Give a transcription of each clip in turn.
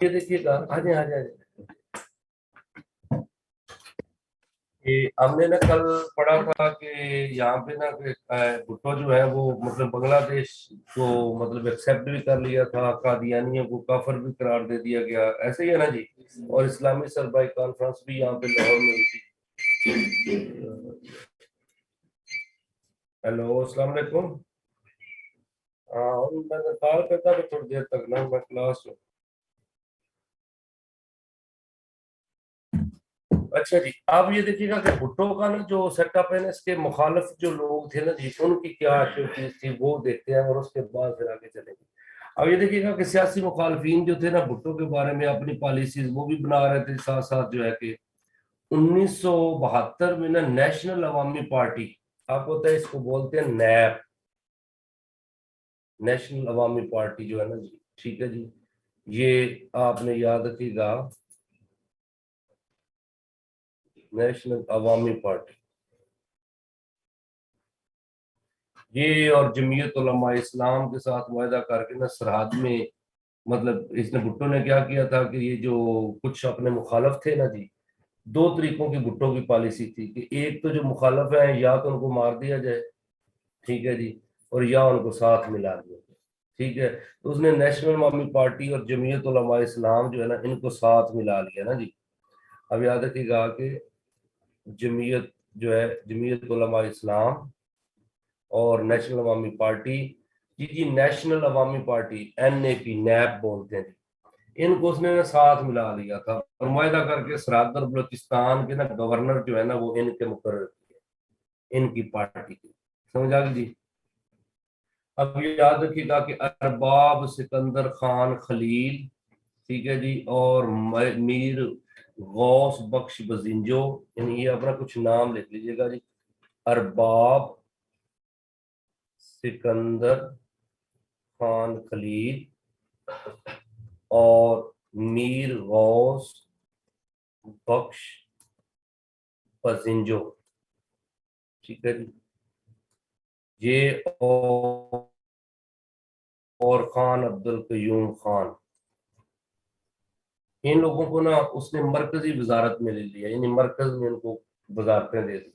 یہ دیکھیے گا آ جائیں کہ ہم نے نا کل پڑھا تھا کہ یہاں پہ نا بھٹو جو ہے وہ مطلب بنگلہ دیش کو مطلب ایکسیپٹ بھی کر لیا تھا، قادیانیوں کو کافر بھی قرار دے دیا گیا، ایسے ہی ہے نا جی. اور اسلامی سربراہی کانفرنس بھی یہاں پہ لاہور میں ہوئی تھی. ہیلو السلام علیکم. ہاں میں کال کرتا تھا تھوڑی دیر تک نا، میں کلاس ہوں. اچھا جی، آپ یہ دیکھیے گا کہ بھٹو کا نا جو سیٹ اپ ہے نا، اس کے مخالف جو لوگ تھے نا جی، ان کی کیا ایکٹیویٹیز تھی وہ دیکھتے ہیں اور اس کے بعد پھر آگے چلیں گے. اب یہ دیکھیے گا کہ سیاسی مخالفین جو تھے نا بھٹو کے بارے میں اپنی پالیسیز وہ بھی بنا رہے تھے، ساتھ ساتھ جو ہے کہ 1972 میں نا نیشنل عوامی پارٹی، آپ کو پتہ ہے اس کو بولتے ہیں نیب، نیشنل عوامی پارٹی جو ہے نا جی، ٹھیک ہے جی، یہ آپ نے یاد رکھیے گا نیشنل عوامی پارٹی، یہ اور جمعیت علماء اسلام کے ساتھ معاہدہ کر کے نا سرحد میں، مطلب اس نے بھٹو نے کیا کیا تھا کہ یہ جو کچھ اپنے مخالف تھے نا جی، دو طریقوں کی بھٹو کی پالیسی تھی کہ ایک تو جو مخالف ہیں یا تو ان کو مار دیا جائے، ٹھیک ہے جی، اور یا ان کو ساتھ ملا دیا جائے، ٹھیک ہے. تو اس نے نیشنل عوامی پارٹی اور جمعیت علماء اسلام جو ہے نا ان کو ساتھ ملا لیا نا جی. اب یاد رکھیے گا کہ جمعیت جو ہے جمعیت علماء اسلام اور نیشنل عوامی پارٹی، جی نیشنل عوامی پارٹی این اے پی نیب بولتے ہیں، ان کو اس نے ساتھ ملا لیا تھا اور معاہدہ کر کے سرحد اور بلوچستان کے نا گورنر جو ہے نا وہ ان کے مقرر کیے، ان کی پارٹی کی. سمجھ آ گئی جی. اب یہ یاد رکھیے گا کہ ارباب سکندر خان خلیل، ٹھیک ہے جی، اور میر غوث بخش بزنجو، یعنی یہ اپنا کچھ نام لکھ لیجیے گا جی، ارباب سکندر خان خلیل اور میر غوث بخش بزنجو، ٹھیک ہے جی، یہ اور خان عبد القیوم خان، ان لوگوں کو نا اس نے مرکزی وزارت میں لے لیا، یعنی مرکز میں ان کو وزارتیں دے دی،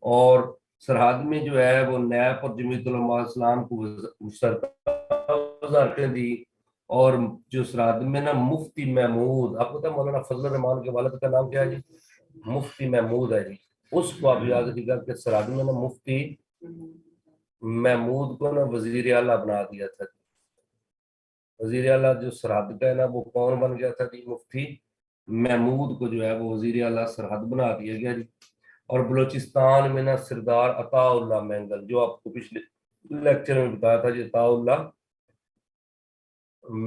اور سرحد میں جو ہے وہ نیب اور جمعیت علماء اسلام کو وزارتیں دی. اور جو سرحد میں نا مفتی محمود، آپ کو پتہ ہے مولانا فضل الرحمان کے والد کا نام کیا ہے جی؟ مفتی محمود ہے جی. اس کو آپ یاد رکھیے گا کہ سرحد میں نا مفتی محمود کو نا وزیر اعلیٰ بنا دیا تھا. وزیر اعلیٰ جو سرحد کا ہے نا وہ کون بن گیا تھا جی؟ مفتی محمود کو جو ہے وہ وزیر اعلیٰ سرحد بنا دیا گیا جی. اور بلوچستان میں نا سردار عطا اللہ مینگل، جو آپ کو پچھلے لیکچر میں بتایا تھا جی، عطا اللہ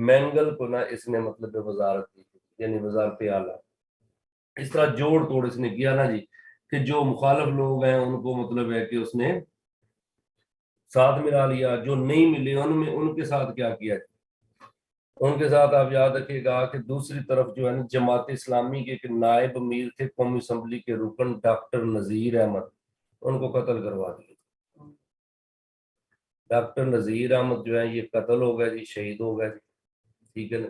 مینگل کو نا اس نے مطلب وزارت دی، یعنی وزارت اعلیٰ. اس طرح جوڑ توڑ اس نے کیا نا جی کہ جو مخالف لوگ ہیں ان کو مطلب ہے کہ اس نے ساتھ ملا لیا، جو نہیں ملے ان کے ساتھ کیا کیا جی؟ ان کے ساتھ آپ یاد رکھیے گا کہ دوسری طرف جو ہے نا جماعت اسلامی کے ایک نائب امیر تھے قومی اسمبلی کے رکن ڈاکٹر نذیر احمد، ان کو قتل کروا دیا. ڈاکٹر نذیر احمد جو ہے یہ قتل ہو گئے جی، شہید ہو گئے جی، ٹھیک ہے نا.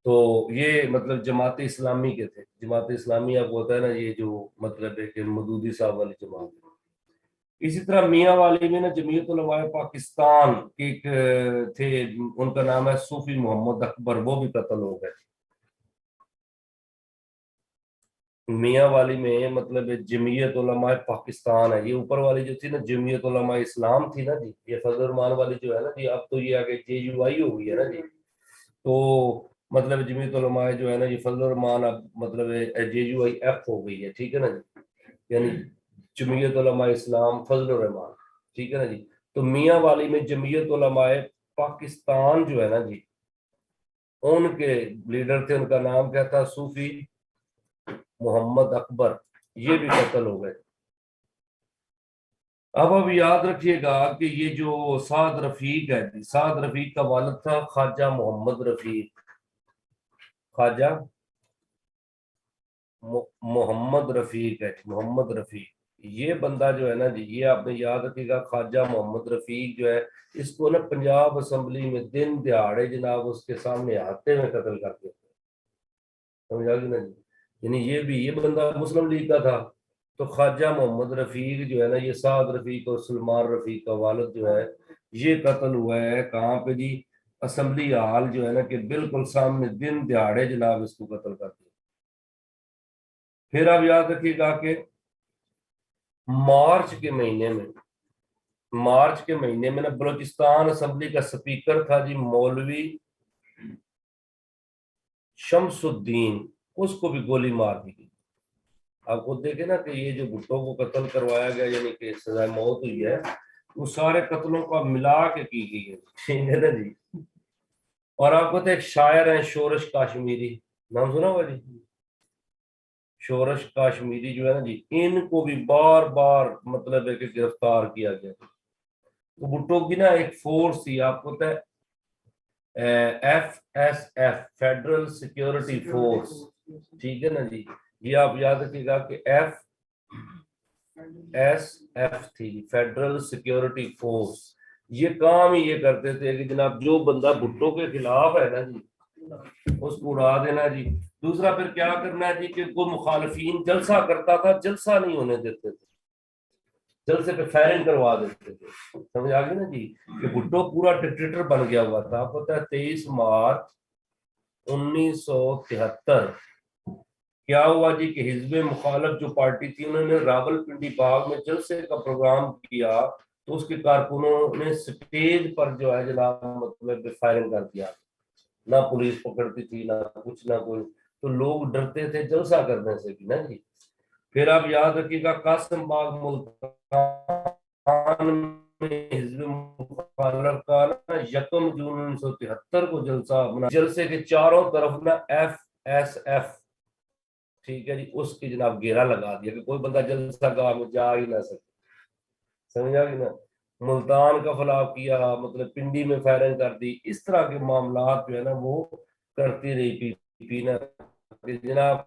تو یہ مطلب جماعت اسلامی کے تھے. جماعت اسلامی آپ کو ہوتا ہے نا یہ جو مطلب ہے کہ مودودی صاحب والی جماعت. اسی طرح میاں والی میں نا جمعیت علماء پاکستان کے ایک تھے، ان کا نام ہے صوفی محمد اکبر، وہ بھی قتل ہو گئے. میاں والی میں مطلب جمعیت علماء پاکستان ہے، یہ اوپر والی جو تھی نا جمعیت علماء اسلام تھی نا جی، یہ فضل الرحمان والی جو ہے نا جی، اب تو یہ آگے جے یو آئی ہو گئی ہے نا جی. تو مطلب جمعیت علماء جو ہے نا یہ فضل الرحمان اب مطلب جے یو آئی ایف ہو گئی ہے، ٹھیک ہے نا جی، یعنی جمعیت علماء اسلام فضل الرحمان، ٹھیک ہے نا جی. تو میاں والی میں جمعیت علماء پاکستان جو ہے نا جی، ان کے لیڈر تھے، ان کا نام کیا تھا؟ صوفی محمد اکبر، یہ بھی قتل ہو گئے. اب یاد رکھیے گا کہ یہ جو سعد رفیق ہے جی، سعد رفیق کا والد تھا خواجہ محمد رفیق، خواجہ محمد رفیق ہے، محمد رفیق. یہ بندہ جو ہے نا جی، یہ آپ نے یاد رکھے گا، خواجہ محمد رفیق جو ہے، اس کو نا پنجاب اسمبلی میں دن دہاڑے جناب اس کے سامنے آتے میں قتل کر دیتے، سمجھا کہ نا جی؟ یعنی یہ بندہ مسلم لیگ کا تھا، تو خواجہ محمد رفیق جو ہے نا، یہ سعد رفیق اور سلمان رفیق کا والد جو ہے، یہ قتل ہوا ہے کہاں پہ جی؟ اسمبلی ہال جو ہے نا کہ بالکل سامنے، دن دہاڑے جناب اس کو قتل کر دیا۔ پھر آپ یاد رکھیے گا کہ مارچ کے مہینے میں، مارچ کے مہینے میں نا بلوچستان اسمبلی کا سپیکر تھا جی مولوی شمس الدین، اس کو بھی گولی مار دی گئی۔ آپ خود دیکھیں نا کہ یہ جو بھٹو کو قتل کروایا گیا، یعنی کہ سزائے موت ہوئی ہے، وہ سارے قتلوں کا ملا کے کی گئی ہے، ٹھیک ہے نا جی؟ اور آپ کو تو ایک شاعر ہیں شورش کاشمیری، نام سنا ہوا جی؟ شورش کاشمیری جو ہے نا جی، ان کو بھی بار بار مطلب ہے کہ گرفتار کیا گیا۔ تو بھٹو کی نا ایک فورس تھی، آپ کو پتہ ہے، FSF، فیڈرل سیکیورٹی فورس، ٹھیک ہے نا جی؟ یہ آپ یاد رکھیے گا کہ FSF تھی، فیڈرل سیکیورٹی فورس۔ یہ کام ہی یہ کرتے تھے کہ جناب جو بندہ بھٹو کے خلاف ہے نا جی، اس کو اڑا دینا جی۔ دوسرا پھر کیا کرنا ہے جی کہ کوئی مخالفین جلسہ کرتا تھا، جلسہ نہیں ہونے دیتے تھے، جلسے پہ فائرنگ کروا دیتے تھے، سمجھ آ گئی نا جی؟ کہ بھٹو پورا ڈکٹیٹر بن گیا ہوا تھا۔ آپ پتہ ہے 23 مارچ 1973 کیا ہوا جی کہ حزب مخالف جو پارٹی تھی، انہوں نے راول پنڈی باغ میں جلسے کا پروگرام کیا، تو اس کے کارکنوں نے سٹیج پر جو ہے جناب مطلب فائرنگ کر دیا، نہ پولیس پکڑتی تھی نہ کچھ نہ کوئی، تو لوگ ڈرتے تھے جلسہ کرنے سے بھی نا جی۔ پھر آپ یاد رکھیے گا قاسم باغ ملتان میں حزب مخالف کا نا 1 جون 1973 کو جلسہ بنا، جلسے کے چاروں طرف نا FSF، ٹھیک ہے جی، اس کی جناب گھیرا لگا دیا کہ کوئی بندہ جلسہ گاہ میں جا ہی نہ سکے، سمجھا کہ نا؟ ملتان کا فلاح کیا، مطلب پنڈی میں فائرنگ کر دی، اس طرح کے معاملات جو ہے نا وہ کرتی رہی پی پی نا، کہ جناب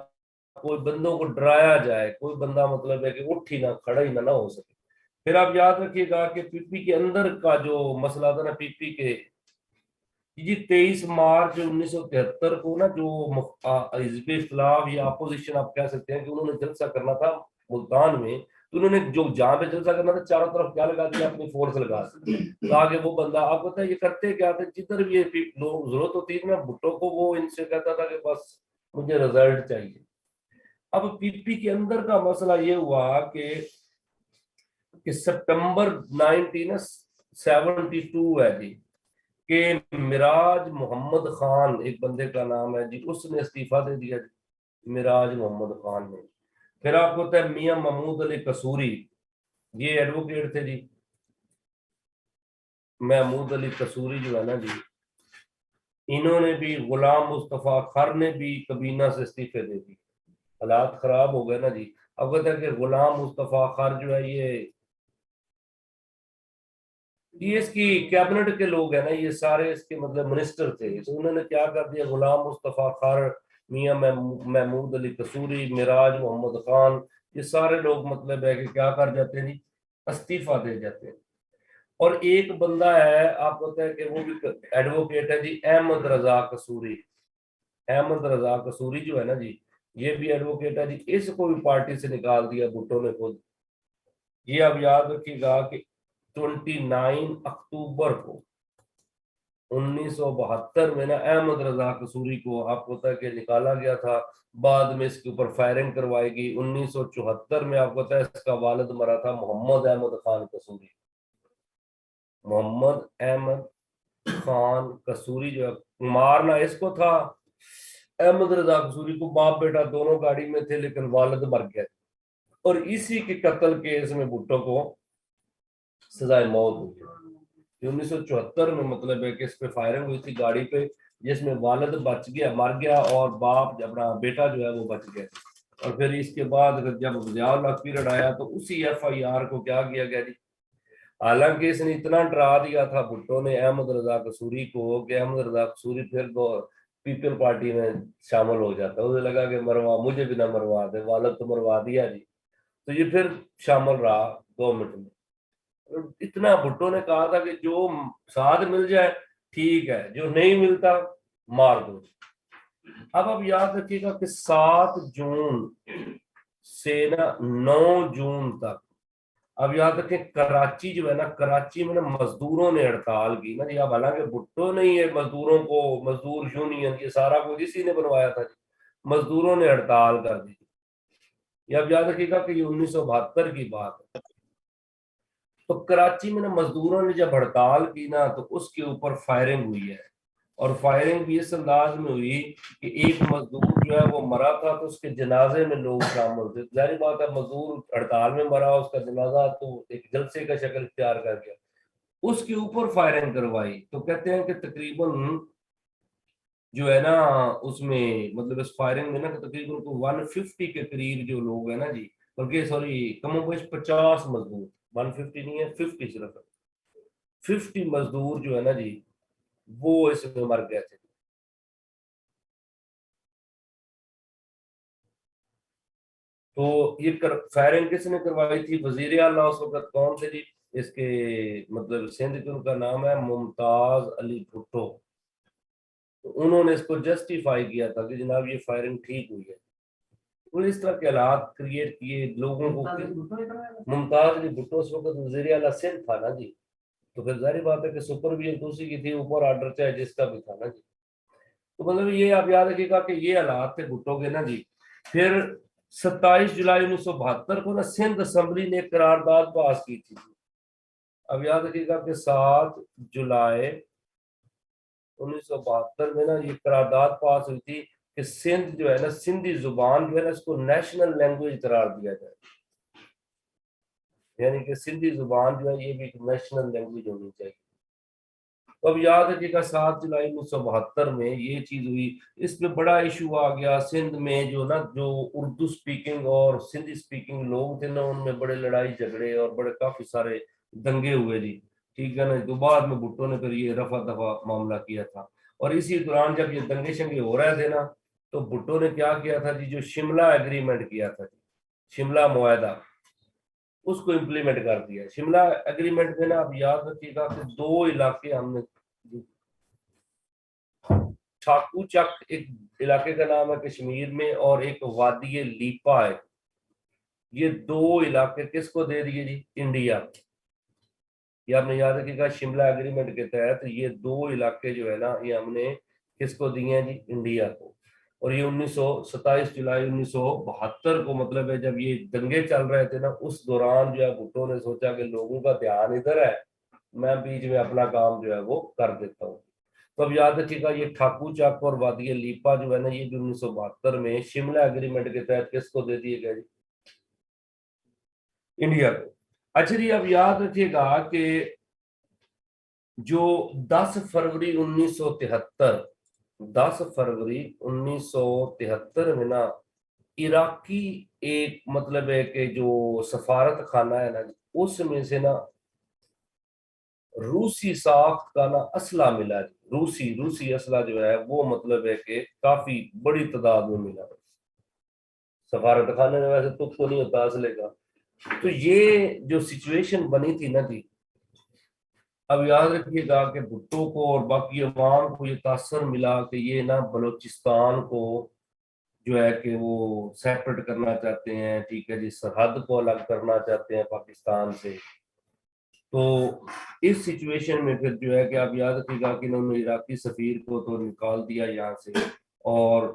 کوئی بندوں کو ڈرایا جائے، کوئی بندہ مطلب ہے کہ اٹھ ہی نہ کھڑا ہی نہ ہو سکے۔ پھر آپ یاد رکھیے گا کہ پی پی کے اندر کا جو مسئلہ تھا نا، پی پی کے جی 23 مارچ 1973 کو نا جو حزب اختلاف یا اپوزیشن آپ کہہ سکتے ہیں، کہ انہوں نے جلسہ کرنا تھا ملتان میں، تو انہوں نے جو جہاں پہ جلسہ کرنا تھا چاروں طرف کیا لگا دیا؟ اپنی فورس لگا دی، تاکہ وہ بندہ، آپ پتہ ہے یہ کرتے کیا تھے، جدھر بھی لوگ ضرورت ہوتی ہے نا بھٹو کو، وہ ان سے کہتا تھا کہ بس مجھے رزلٹ چاہیے۔ اب پی پی کے اندر کا مسئلہ یہ ہوا کہ سپٹمبر 1972 ہے جی، کہ مراج محمد خان، ایک بندے کا نام ہے جی، اس نے استعفیٰ دے دیا جی، مراج محمد خان نے۔ پھر آپ کو پتہ ہے میاں محمود علی قصوری، یہ ایڈوکیٹ تھے جی، محمود علی قصوری جو ہے نا جی، انہوں نے بھی، غلام مصطفیٰ خر نے بھی کابینہ سے استعفے دے دی، حالات خراب ہو گئے نا جی۔ اب کہتا ہے کہ غلام مصطفیٰ خر جو ہے یہ اس کی کیبنٹ کے لوگ ہیں نا، یہ سارے اس کے مطلب منسٹر تھے، تو انہوں نے کیا کر دیا، غلام مصطفیٰ خر، میاں محمود علی قصوری، مراج محمد خان، یہ سارے لوگ مطلب ہے کہ کیا کر جاتے ہیں جی، استعفیٰ دے جاتے ہیں۔ اور ایک بندہ ہے آپ کو پتہ ہے کہ وہ بھی ایڈوکیٹ ہے جی، احمد رضا قصوری، احمد رضا قصوری جو ہے نا جی، یہ بھی ایڈوکیٹ ہے جی، اس کو بھی پارٹی سے نکال دیا بھٹو نے خود۔ یہ اب یاد رکھیے گا کہ 29 اکتوبر کو 1972 میں نا احمد رضا قصوری کو آپ کو پتا ہے کہ نکالا گیا تھا، بعد میں اس کے اوپر فائرنگ کروائی گئی۔ 1974 میں آپ کو پتا ہے اس کا والد مرا تھا، محمد احمد خان قصوری، محمد احمد خان قصوری جو ہے، مارنا اس کو تھا احمد رضا قصوری کو، باپ بیٹا دونوں گاڑی میں تھے، لیکن والد مر گئے، اور اسی کے قتل کیس میں بھٹو کو سزائے موت ہوئی۔ 1974 میں مطلب ہے کہ اس پہ فائرنگ ہوئی تھی گاڑی پہ، جس میں والد بچ گیا، مر گیا، اور باپ اپنا بیٹا جو ہے وہ بچ گیا۔ اور پھر اس کے بعد جب ضیاء الحق پیریڈ آیا تو اسی FIR کو کیا کیا گیا جی، حالانکہ اس نے اتنا ڈرا دیا تھا بھٹو نے احمد رضا قصوری کو کہ احمد رضا قصوری پھر پیپل پارٹی میں شامل ہو جاتا، اسے لگا کہ مروا مجھے بھی نہ مروا دے، والد تو مروا دیا جی۔ تو یہ پھر شامل رہا گورنمنٹ میں. اتنا بھٹو نے کہا تھا کہ جو ساتھ مل جائے ٹھیک ہے، جو نہیں ملتا مار دو. اب یاد رکھیے گا کہ 7 جون سے نا 9 جون تک، اب یاد رکھیں کراچی جو ہے نا، کراچی میں نا مزدوروں نے ہڑتال کی نا جی. اب حالانکہ بھٹو نہیں ہے، مزدوروں کو مزدور یونین یہ سارا کچھ اسی نے بنوایا تھا جی. مزدوروں نے ہڑتال کر دی. یہ اب یاد رکھیے گا کہ یہ 1972 کی بات ہے. تو کراچی میں نا مزدوروں نے جب ہڑتال کی نا تو اس کے اوپر فائرنگ ہوئی ہے، اور فائرنگ بھی اس انداز میں ہوئی کہ ایک مزدور جو ہے وہ مرا تھا تو اس کے جنازے میں لوگ شامل تھے. ظاہر بات ہے مزدور ہڑتال میں مرا، اس کا جنازہ تو ایک جلسے کا شکل اختیار کر گیا. اس کے اوپر فائرنگ کروائی. تو کہتے ہیں کہ تقریباً جو ہے نا اس میں مطلب اس فائرنگ میں نا تقریباً 150 کے قریب جو لوگ ہیں نا جی، بلکہ سوری کم و بیش 50 مزدور، 150 نہیں ہے 50 صرف 50 مزدور جو ہے نا جی وہ اس میں مر گئے تھے. تو یہ فائرنگ کس نے کروائی تھی؟ وزیر اعلیٰ اس وقت کون تھے جی اس کے مطلب سندھ کے، ان کا نام ہے ممتاز علی بھٹو. تو انہوں نے اس کو جسٹیفائی کیا تھا کہ جناب یہ فائرنگ ٹھیک ہوئی ہے. انہوں نے اس طرح کے حالات کریٹ کیے لوگوں کو. ممتاز علی بھٹو اس وقت وزیر اعلیٰ سندھ تھا نا جی. تو پھر ظاہر بات ہے کہ سپر بھی ایک دوسری کی تھی، اوپر آرڈر چاہے جس کا بھی تھا نا جی. تو مطلب یہ آپ یاد رکھیے گا کہ یہ حالات تھے بھٹو کے نا جی. پھر 27 جولائی 1972 کو نا سندھ اسمبلی نے ایک قرارداد پاس کی تھی. اب یاد رکھیے گا کہ 7 جولائی 1972 میں نا یہ قرارداد پاس ہوئی تھی کہ سندھ جو ہے نا سندھی زبان جو ہے نا اس کو نیشنل لینگویج قرار دیا جائے. یعنی کہ سندھی زبان جو ہے یہ بھی نیشنل لینگویج ہونی چاہیے. تو اب یاد رکھیے گا 7 جولائی 1972 میں یہ چیز ہوئی. اس میں بڑا ایشو آ گیا سندھ میں، جو نا جو اردو سپیکنگ اور سندھی سپیکنگ لوگ تھے نا ان میں بڑے لڑائی جھگڑے اور بڑے کافی سارے دنگے ہوئے جی. ٹھیک ہے نا. تو بعد میں بھٹو نے پھر یہ رفع دفع معاملہ کیا تھا. اور اسی دوران جب یہ دنگے شنگے ہو رہے تھے نا تو بھٹو نے کیا کیا تھا جی، جو شملہ ایگریمنٹ کیا تھا جی، شملہ معاہدہ، اس کو امپلیمنٹ کر دیا. شملہ ایگریمنٹ میں نا آپ یاد رکھیے گا کہ 2 علاقے ہم نے، ٹھاکو چک ایک علاقے کا نام ہے کشمیر میں، اور ایک وادی لیپا ہے. یہ 2 علاقے کس کو دے دیے جی؟ انڈیا. یہ آپ نے یاد رکھیے گا شملہ ایگریمنٹ کے تحت یہ 2 علاقے جو ہے نا یہ ہم نے کس کو دیے ہیں جی؟ انڈیا کو. اور یہ 27 جولائی 1972 کو مطلب ہے جب یہ دنگے چل رہے تھے نا اس دوران جو ہے بھٹو نے سوچا کہ لوگوں کا دھیان ادھر ہے، میں بیچ میں اپنا کام جو ہے وہ کر دیتا ہوں. تو اب یاد رکھیے گا یہ ٹھاکو چک اور وادی لیپا جو ہے نا یہ بھی 1972 میں شملہ ایگریمنٹ کے تحت کس کو دے دیے گئے جی؟ انڈیا کو. اچھا جی اب یاد رکھیے گا کہ جو 10 فروری 1973 میں نا عراقی ایک مطلب ہے کہ جو سفارت خانہ ہے نا اس میں سے نا روسی ساخت کا نا اسلحہ ملا جی. روسی اسلحہ جو ہے وہ مطلب ہے کہ کافی بڑی تعداد میں ملا. سفارت خانے میں ویسے تو نہیں ہوتا اسلحے کا. تو یہ جو سچویشن بنی تھی نا جی، اب یاد رکھیے گا کہ بھٹو کو اور باقی عوام کو یہ تاثر ملا کہ یہ نا بلوچستان کو جو ہے کہ وہ سیپریٹ کرنا چاہتے ہیں. ٹھیک ہے جی، سرحد کو الگ کرنا چاہتے ہیں پاکستان سے. تو اس سچویشن میں پھر جو ہے کہ آپ یاد رکھیے گا کہ انہوں نے عراقی سفیر کو تو نکال دیا یہاں سے. اور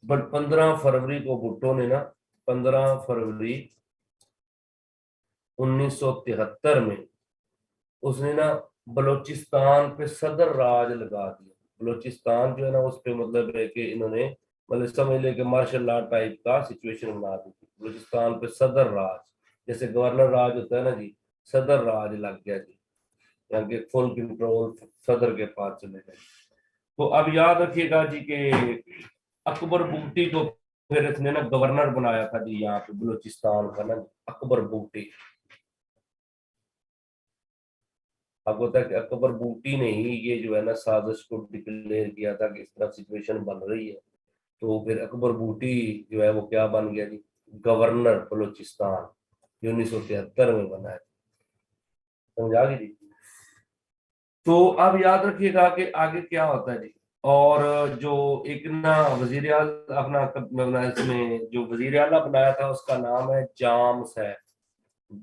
15 فروری کو بھٹو نے نا 15 فروری 1973 میں اس نے نا بلوچستان پہ صدر راج لگا دیا. بلوچستان جو ہے نا اس پہ مطلب ہے کہ انہوں نے مطلب سمجھ لے کہ مارشل لا ٹائپ کا سچویشن بنا دی تھی. بلوچستان پہ صدر راج، جیسے گورنر راج ہوتا ہے نا جی، صدر راج لگ گیا جی، یعنی کہ فل کنٹرول صدر کے پاس چلے گئے. تو اب یاد رکھیے گا جی کہ اکبر بگٹی کو پھر اس نے نا گورنر بنایا تھا جی یہاں پہ بلوچستان کا نا، اکبر بگٹی. اب ہوتا ہے کہ اکبر بوٹی نے ہی یہ جو ہے نا سازش کو ڈکلیئر کیا تھا کہ اس طرح سچویشن بن رہی ہے. تو پھر اکبر بوٹی جو ہے وہ کیا بن گیا جی؟ گورنر بلوچستان. یہ 1973 میں بنا ہے، سمجھا گی جی؟ تو اب یاد رکھیے گا کہ آگے کیا ہوتا ہے جی. اور جو ایک نا وزیر اعلیٰ اپنا اس میں جو وزیر اعلیٰ بنایا تھا اس کا نام ہے جام صاحب.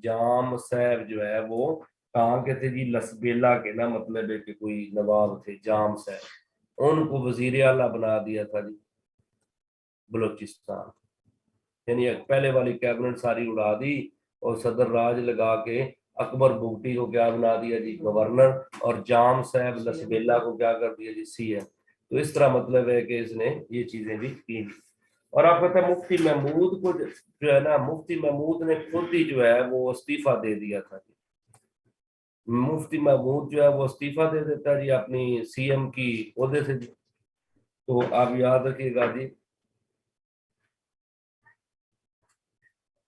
جام صاحب جو ہے وہ کہاں کے تھے جی؟ لسبیلا کے، نا مطلب ہے کہ کوئی نواب تھے جام صاحب، ان کو وزیر اعلیٰ بنا دیا تھا جی بلوچستان. یعنی پہلے والی کیبنٹ ساری اڑا دی اور صدر راج لگا کے اکبر بگٹی کو کیا بنا دیا جی؟ گورنر، اور جام صاحب لسبیلا کو کیا کر دیا جی؟ C M. تو اس طرح مطلب ہے کہ اس نے یہ چیزیں بھی کی. اور آپ کہتے ہیں مفتی محمود کو جو ہے نا، مفتی محمود نے خود ہی جو ہے وہ استعفیٰ دے دیا تھا جی. مفتی محمود جو ہے وہ استعفیٰ دے دیتا ہے جی اپنی سی ایم کی عہدے سے جی. تو آپ یاد رکھیے گا جی،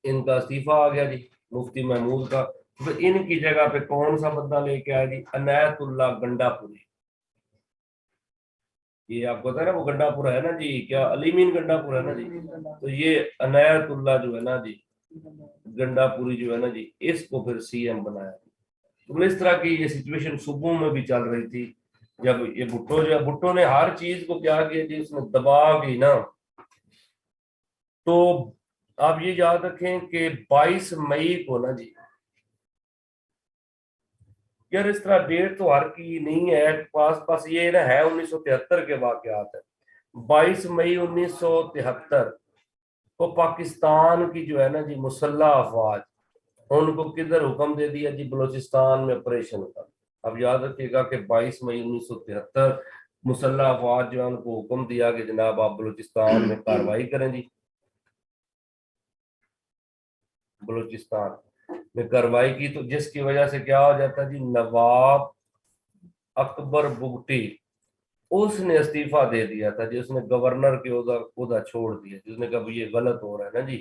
ان کا استعفیٰ آ گیا جی مفتی محمود کا. تو ان کی جگہ پہ کون سا بندہ لے کے آیا جی؟ عنایت اللہ گنڈا پوری. یہ آپ کو پتا ہے نا وہ گنڈا پورا ہے نا جی، کیا علیمین گنڈا پورا ہے نا جی. تو یہ عنایت اللہ جو ہے نا جی گنڈا پوری جو ہے نا جی، اس کو پھر سی ایم بنایا. تو اس طرح کی یہ سچویشن صوبوں میں بھی چل رہی تھی. جب یہ بھٹو جو ہے، بھٹو نے ہر چیز کو کیا کیا جی؟ اس نے دبا کی نا. تو آپ یہ یاد رکھیں کہ 22 مئی کو نا جی، یار اس طرح ڈیٹ تو ہر کی نہیں ہے پاس یہ نا ہے 1973 کے واقعات ہے. 22 مئی 1973 کو پاکستان کی جو ہے نا جی مسلح افواج، ان کو کدھر حکم دے دیا جی؟ بلوچستان میں آپریشن کا. اب یاد رکھیے گا کہ 22 مئی 1973 مسلح افواج جو ہے ان کو حکم دیا کہ جناب آپ بلوچستان میں کارروائی کریں جی. بلوچستان میں کارروائی کی تو جس کی وجہ سے کیا ہو جاتا جی؟ نواب اکبر بگٹی اس نے استعفیٰ دے دیا تھا جی. اس نے گورنر کے عہدہ چھوڑ دیا جس نے کہا یہ غلط ہو رہا ہے نا جی.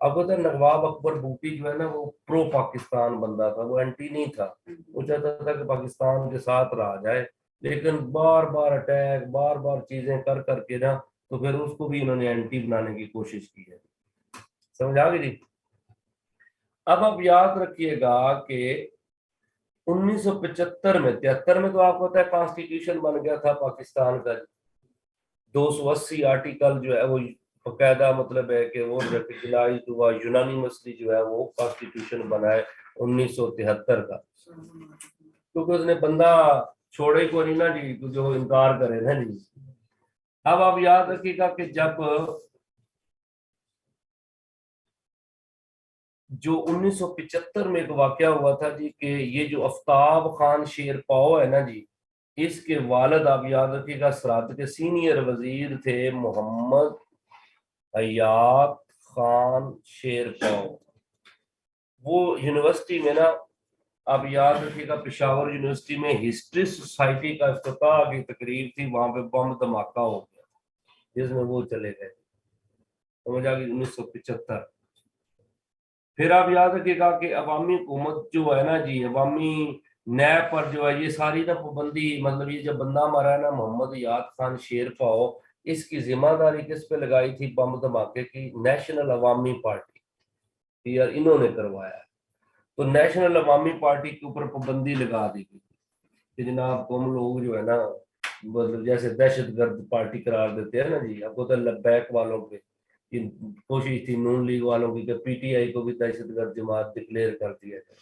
اب ہوتا ہے نواب اکبر بگٹی جو ہے نا وہ پرو پاکستان بندہ تھا، وہ اینٹی نہیں تھا. وہ چاہتا تھا کہ پاکستان کے ساتھ رہا جائے، لیکن بار بار اٹیک، بار بار چیزیں کر کر کے نا تو پھر اس کو بھی انہوں نے اینٹی بنانے کی کوشش کی ہے. سمجھا گئی جی؟ اب آپ یاد رکھیے گا کہ 1975 میں 73 میں تو آپ کو پتا ہے کانسٹیٹیوشن بن گیا تھا پاکستان کا. 280 آرٹیکل جو ہے وہ باقاعدہ مطلب ہے کہ وہ ریکگنائزڈ ہوا، یونانیمسلی جو ہے وہ کانسٹیٹیوشن بنا ہے 1973 کا. کیونکہ اس نے بندہ چھوڑے کو نہیں نا جی جو انکار کرے نا جی. اب آپ یاد رکھیے گا کہ جب جو 1975 میں ایک واقعہ ہوا تھا جی کہ یہ جو آفتاب خان شیر پاؤ ہے نا جی، اس کے والد آپ یاد رکھیے گا سرحد کے سینئر وزیر تھے محمد حیات خان شیر پاؤ. وہ یونیورسٹی میں نا آپ یاد رکھیے گا پشاور یونیورسٹی میں ہسٹری سوسائٹی کا افتتاح کی تقریب تھی، وہاں پہ بم دھماکہ ہو گیا جس میں وہ چلے گئے. سمجھ آ گئی؟ 1975. پھر آپ یاد رکھیے گا کہ عوامی حکومت جو ہے نا جی، عوامی نیب پر جو ہے یہ ساری نا پابندی، مطلب یہ جو بندہ ہمارا ہے نا محمد حیات خان شیر پاؤ، اس کی ذمہ داری کس پہ لگائی تھی بم دھماکے کی؟ نیشنل عوامی پارٹی، یار انہوں نے کروایا. تو نیشنل عوامی پارٹی کے اوپر پابندی لگا دی گئی کہ جناب تم لوگ جو ہے نا مطلب جیسے دہشت گرد پارٹی قرار دیتے ہیں نا جی. اب کو تو لبیک والوں پہ کوشش تھی، نون لیگ والوں کی، کہ پی ٹی آئی کو بھی دہشت گرد جماعت ڈکلیئر کر دیا جائے.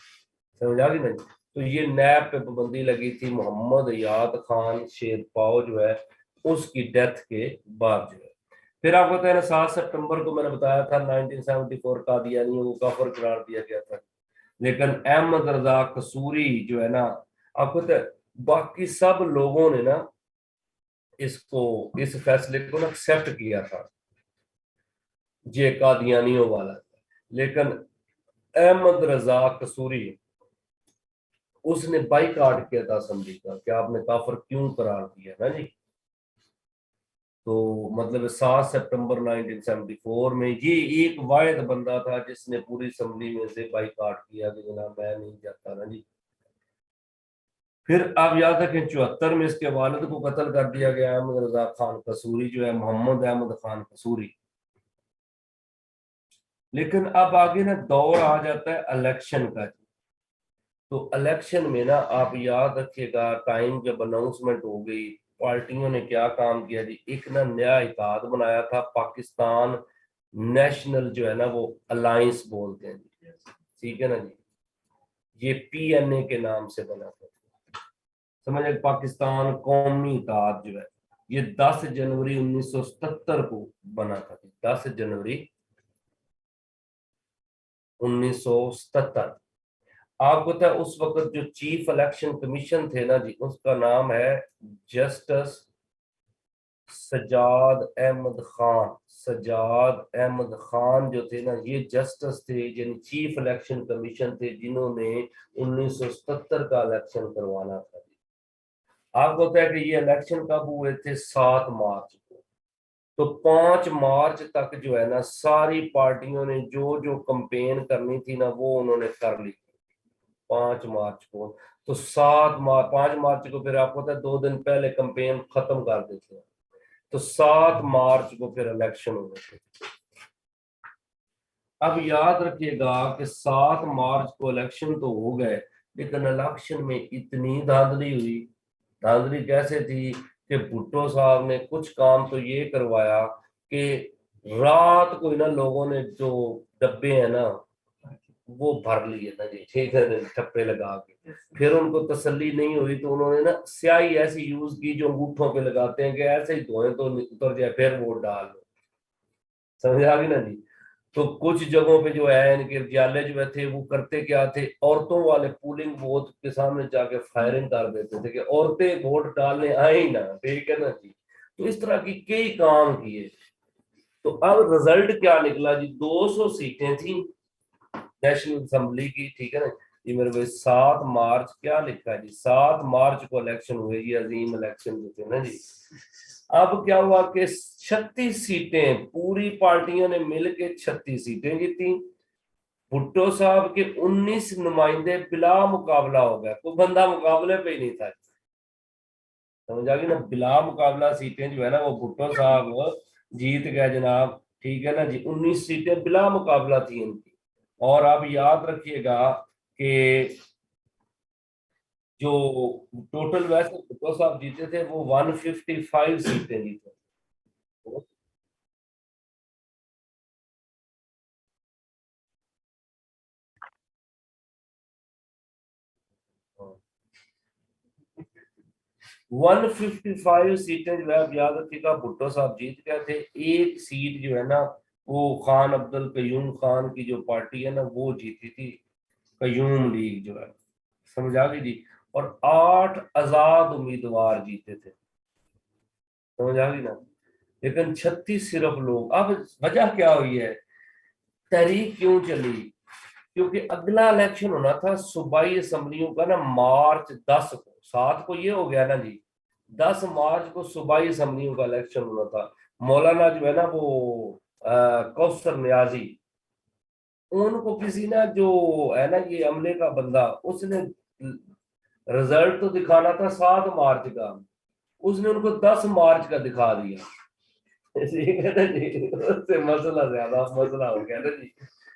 سمجھ آ گئی نا جی؟ تو یہ نیب پہ پابندی لگی تھی محمد حیات خان شیر پاؤ جو ہے اس کی ڈیتھ کے بعد جو ہے. پھر آپ کو 7 سپٹمبر کو میں نے بتایا تھا 1974 قادیانیوں کو کافر قرار دیا گیا تھا. لیکن احمد رضا قصوری جو ہے نا، آپ کو باقی سب لوگوں نے نا اس فیصلے کو نا ایکسپٹ کیا تھا یہ قادیانیوں والا. لیکن احمد رضا قصوری اس نے بائیکاٹ کیا تھا اسمبلی کا کہ آپ نے کافر کیوں قرار دیا نا جی. تو مطلب 7 سپٹمبر 1974 میں یہ ایک واحد بندہ تھا جس نے پوری اسمبلی میں سے بائیکاٹ کیا کہ جناب میں نہیں جاتا نا جی. پھر آپ یاد رکھیں 74 میں اس کے والد کو قتل کر دیا گیا احمد رضا خان قصوری جو ہے، محمد احمد خان قصوری. لیکن اب آگے نا دور آ جاتا ہے الیکشن کا جی. تو الیکشن میں نا آپ یاد رکھیے گا ٹائم جب اناؤنسمنٹ ہو گئی پارٹیوں نے کیا کام کیا جی, ایک نا نیا اتحاد بنایا تھا پاکستان نیشنل جو ہے نا وہ الائنس بولتے ہیں جی, ٹھیک ہے نا جی, یہ PNA کے نام سے بنا تھا, سمجھے, پاکستان قومی اتحاد جو ہے یہ 10 جنوری 1977 کو بنا تھا, 10 جنوری 1977. آپ کو پتا ہے اس وقت جو چیف الیکشن کمیشن تھے نا جی, اس کا نام ہے جسٹس سجاد احمد خان. سجاد احمد خان جو تھے نا یہ جسٹس تھے, یعنی چیف الیکشن کمیشن تھے جنہوں نے 1977 کا الیکشن کروانا تھا. آپ کو پتا ہے کہ یہ الیکشن کب ہوئے تھے, 7 مارچ کو. تو 5 مارچ تک جو ہے نا ساری پارٹیوں نے جو جو کمپین کرنی تھی نا وہ انہوں نے کر لی 5 مارچ کو. تو 5 مارچ کو پھر آپ کو پتا ہے 2 دن پہلے کمپین ختم کر دیتے ہیں. تو 7 مارچ کو پھر الیکشن ہوئے تھے. اب یاد رکھیے گا کہ 7 مارچ کو الیکشن تو ہو گئے, لیکن الیکشن میں اتنی دھاندلی ہوئی. دھاندلی کیسے تھی کہ بھٹو صاحب نے کچھ کام تو یہ کروایا کہ رات کو نا لوگوں نے جو ڈبے ہیں نا وہ بھر لیے نا جی, ٹھیک ہے, ٹھپے لگا کے. پھر ان کو تسلی نہیں ہوئی تو انہوں نے نا سیاہی ایسی یوز کی جو انگوٹھوں پہ لگاتے ہیں کہ ایسے ہی دھوئیں تو اتر جائے پھر ووٹ ڈال دو, سمجھ آ گئی نا جی. تو کچھ جگہوں پہ جو ہے ان کے جالے جو تھے وہ کرتے کیا تھے, عورتوں والے پولنگ بوتھ کے سامنے جا کے فائرنگ کر دیتے تھے کہ عورتیں ووٹ ڈالنے آئیں نا, ٹھیک ہے نا جی. تو اس طرح کی کئی کام کیے. تو اب رزلٹ کیا نکلا جی, 200 سیٹیں تھیں نیشنل اسمبلی کی, ٹھیک ہے نا یہ میرے بھائی. 7 مارچ کیا لکھا ہے جی, 7 مارچ کو الیکشن ہوئے, یہ عظیم الیکشن جو تھے نا جی. اب کیا ہوا کہ 36 سیٹیں پوری پارٹیوں نے مل کے 36 سیٹیں جیتی. بھٹو صاحب کے 19 نمائندے بلا مقابلہ ہو گئے, کوئی بندہ مقابلے پہ ہی نہیں تھا, سمجھ آ گئی نا. بلا مقابلہ سیٹیں جو ہے نا وہ بھٹو صاحب جیت گئے جناب, ٹھیک ہے نا جی. 19 سیٹیں بلا مقابلہ تھی ان کی. اور آپ یاد رکھیے گا کہ جو ٹوٹل ویسے بھٹو صاحب جیتے تھے وہ 155 سیٹیں جیتے. 155 سیٹیں جو ہے آپ یاد رکھیے گا بھٹو صاحب جیت گئے تھے. ایک سیٹ جو ہے نا وہ خان عبد القیوم خان کی جو پارٹی ہے نا وہ جیتی تھی, قیوم لیگ جو ہے, سمجھ آ گئی جی. اور 8 آزاد امیدوار جیتے تھے, سمجھ آ گئی نا. لیکن 36 صرف لوگ. اب وجہ کیا ہوئی ہے, تحریک کیوں چلی, کیونکہ اگلا الیکشن ہونا تھا صوبائی اسمبلیوں کا نا مارچ 10 کو. 7 کو یہ ہو گیا نا جی, 10 مارچ کو صوبائی اسمبلیوں کا الیکشن ہونا تھا. مولانا جو ہے نا وہ کوثر نیازی, ان کو کسی نا جو ہے نا یہ عملے کا بندہ, اس نے رزلٹ تو دکھانا تھا 7 مارچ کا, اس نے ان کو 10 مارچ کا دکھا دیا. اس سے مسئلہ زیادہ مسئلہ ہو گیا نا جی.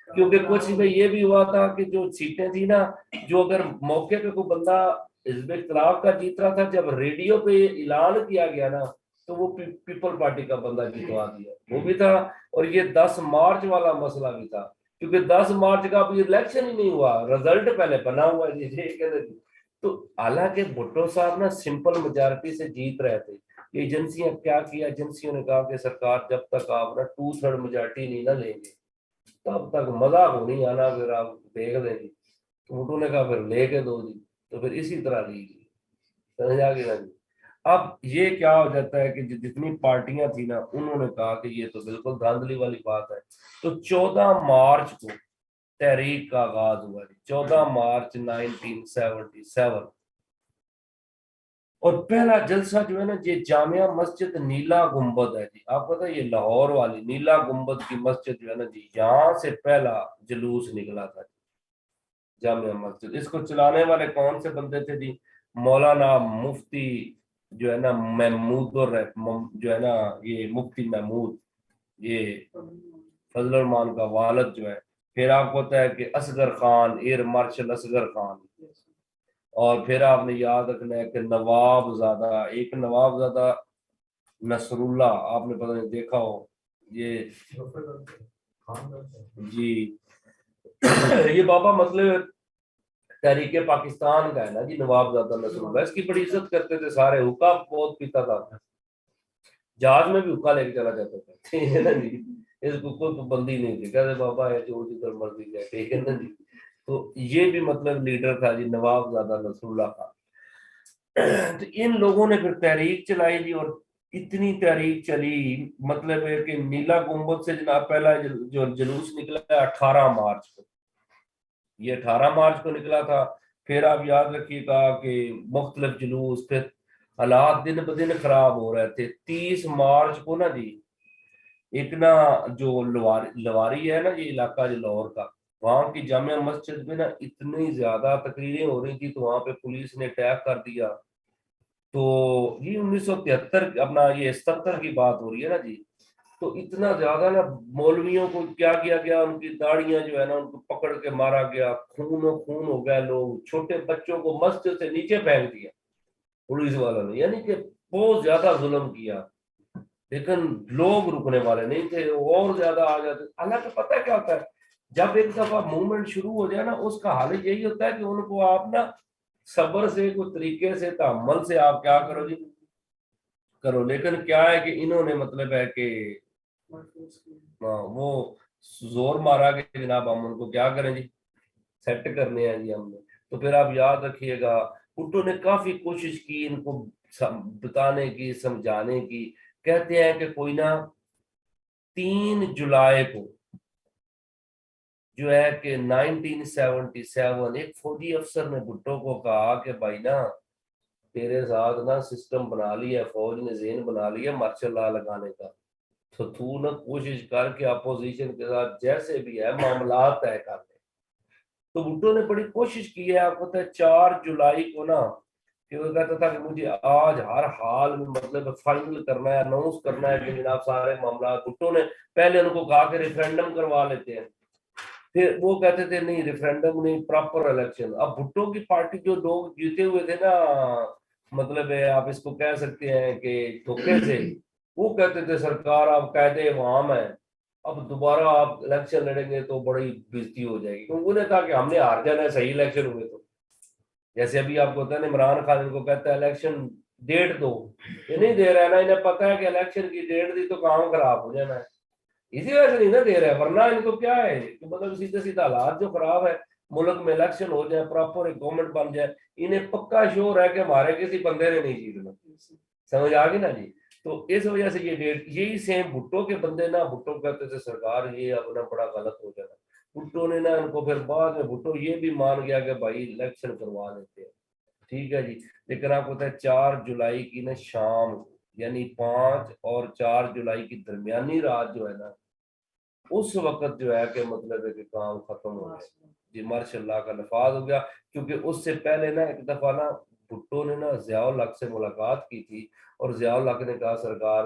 کیونکہ کچھ میں یہ بھی ہوا تھا کہ جو سیٹیں تھی نا, جو اگر موقع پہ کوئی بندہ حزب اختلاف کا جیت رہا تھا, جب ریڈیو پہ اعلان کیا گیا نا تو وہ پیپل پارٹی کا بندہ جتوا دیا, وہ بھی تھا. اور یہ 10 مارچ والا مسئلہ بھی تھا, کیونکہ 10 مارچ کا ابھی الیکشن ہی نہیں ہوا, رزلٹ پہلے بنا ہوا ہے جی. تو حالانکہ بھٹو صاحب نا سمپل میجارٹی سے جیت رہے تھے. ایجنسیاں کیا کیا, ایجنسیوں نے کہا کہ سرکار جب تک آپ نا 2/3 میجارٹی نہیں نہ لیں گے تب تک مزہ کو نہیں آنا, پھر آپ دیکھ لیں گے. بھٹو نے کہا پھر لے کے دو جی, تو پھر اسی طرح لی گئی, سمجھ آ گیا جی. اب یہ کیا ہو جاتا ہے کہ جتنی پارٹیاں تھیں نا انہوں نے کہا کہ یہ تو بالکل دھاندلی والی بات ہے. تو 14 مارچ کو تحریک کا آغاز ہوا جی, 14 مارچ 1977. اور پہلا جلسہ جو ہے نا یہ جامعہ مسجد نیلا گنبد ہے جی. آپ پتہ یہ لاہور والی نیلا گنبد کی مسجد جو ہے نا جی, یہاں سے پہلا جلوس نکلا تھا جامعہ مسجد. اس کو چلانے والے کون سے بندے تھے جی, مولانا مفتی جو ہے نا محمود جو ہے نا یہ مفتی محمود, یہ فضل الرحمان کا والد جو ہے، پھر آپ کو پتا ہے کہ اصغر خان، ایئر مارشل اصغر خان، اور پھر آپ نے یاد رکھنا ہے کہ نواب زادہ، ایک نواب زادہ نصر اللہ، آپ نے پتہ نہیں دیکھا ہو یہ جی یہ بابا مطلب تحریک پاکستان کا ہے نا جی، نواب زادہ نصر اللہ، اس کی بڑی عزت کرتے تھے سارے، حکا بہت پیتا تھا، جہاز میں بھی حکا لے کے چلا جاتا تھا، ٹھیک ہے نا جی، اس کو کوئی پابندی نہیں تھی، کہتے بابا ہے جو جدھر مرضی جائے، ٹھیک ہے نا جی۔ تو یہ بھی مطلب لیڈر تھا جی نواب زادہ نصر اللہ خان۔ تو ان لوگوں نے پھر تحریک چلائی جی، اور اتنی تحریک چلی، مطلب ہے کہ نیلا گنبد سے جناب پہلا جو جلوس نکلا ہے 18 مارچ کو، یہ 18 مارچ کو نکلا تھا، پھر آپ یاد رکھیے گا کہ مختلف جلوس، پھر حالات دن بدن خراب ہو رہے تھے۔ 30 مارچ کو نا جی ایک نا جو لواری ہے نا یہ علاقہ جو لاہور کا، وہاں کی جامع مسجد میں نا اتنی زیادہ تقریریں ہو رہی تھی، تو وہاں پہ پولیس نے اٹیک کر دیا۔ تو یہ 1973 اپنا یہ 77 کی بات ہو رہی ہے نا جی، تو اتنا زیادہ نا مولویوں کو کیا کیا گیا، ان کی داڑیاں جو ہے نا ان کو پکڑ کے مارا گیا، خون و خون ہو گیا، لوگ چھوٹے بچوں کو مسجد سے نیچے پھینک دیا پولیس والوں نے، یعنی کہ بہت زیادہ ظلم کیا، لیکن لوگ رکنے والے نہیں تھے، اور زیادہ آ جاتے۔ اللہ کا پتہ کیا ہوتا ہے، جب ایک دفعہ موومنٹ شروع ہو جائے نا، اس کا حال یہی ہوتا ہے کہ ان کو آپ نا صبر سے، کوئی طریقے سے، تحمل سے آپ کیا کرو جی کرو، لیکن کیا ہے کہ انہوں نے مطلب ہے کہ وہ زور مارا کہ جناب ہم ان کو کیا کریں جی، سیٹ کرنے ہیں جی ہم نے۔ تو پھر آپ یاد رکھیے گا بھٹو نے کافی کوشش کی ان کو بتانے کی، سمجھانے کی، کہتے ہیں کہ کوئی نا 3 جولائی کو جو ہے کہ 1977 ایک فوجی افسر نے بھٹو کو کہا کہ بھائی نا تیرے ساتھ نا سسٹم بنا لیا، فوج نے ذہن بنا لیا مارشل لا لگانے کا، تو نا کوشش کر کے اپوزیشن کے ساتھ جیسے بھی ہے معاملات طے کر لے۔ تو بھٹو نے بڑی کوشش کی ہے، آپ کو پتہ ہے 4 جولائی کو نا کہ وہ کہتا تھا کہ مجھے آج ہر حال میں مطلب فائنل کرنا ہے، اناؤنس کرنا ہے کہ جناب سارے معاملات۔ بھٹو نے پہلے ان کو کہا کہ ریفرینڈم کروا لیتے ہیں، پھر وہ کہتے تھے نہیں ریفرینڈم نہیں، پراپر الیکشن۔ اب بھٹو کی پارٹی جو لوگ جیتے ہوئے تھے نا، مطلب ہے آپ اس کو کہہ سکتے ہیں کہ دھوکے سے، وہ کہتے تھے سرکار آپ قائد عوام ہے، اب دوبارہ آپ الیکشن لڑیں گے تو بڑی بےزتی ہو جائے گی، کیونکہ انہیں کہا کہ ہم نے ہار جانا ہے صحیح الیکشن ہوئے تو۔ جیسے ابھی آپ کو پتا ہے عمران خان ان کو کہتا ہے الیکشن ڈیٹ دو، یہ نہیں دے رہا ہے نا، انہیں پتا ہے کہ الیکشن کی ڈیٹ دی تو کام خراب ہو جانا ہے، اسی وجہ سے نہیں نہ دے رہا ہے، ورنہ ان کو کیا ہے کہ مطلب سیدھے سیدھا حالات جو خراب ہے، ملک میں الیکشن ہو جائے، پراپر ایک گورنمنٹ بن جائے، انہیں پکا شور ہے کہ ہمارے کسی بندے نے نہیں جیتنا، سمجھ آ گئی نا جی۔ تو اس وجہ سے یہ ڈیٹ، یہی سیم بھٹو کے بندے نا، بھٹو کہتے تھے سرکار یہ اپنا بڑا غلط ہو جانا، بھٹو نے نا ان کو پھر بعد میں بھٹو یہ بھی مان گیا کہ بھائی الیکشن کروا دیتے ہیں، ٹھیک ہے جی۔ لیکن آپ کو پتا ہے 4 جولائی کی نا شام، یعنی 5 اور 4 جولائی کی درمیانی رات جو ہے نا، اس وقت جو ہے کہ مطلب ہے کہ کام ختم ہو گیا جی، ماشاء اللہ کا نفاذ ہو گیا۔ کیونکہ اس سے پہلے نا ایک دفعہ نا بھٹو نے نا ضیاء الحق سے ملاقات کی تھی، اور ضیاء الحق نے کہا سرکار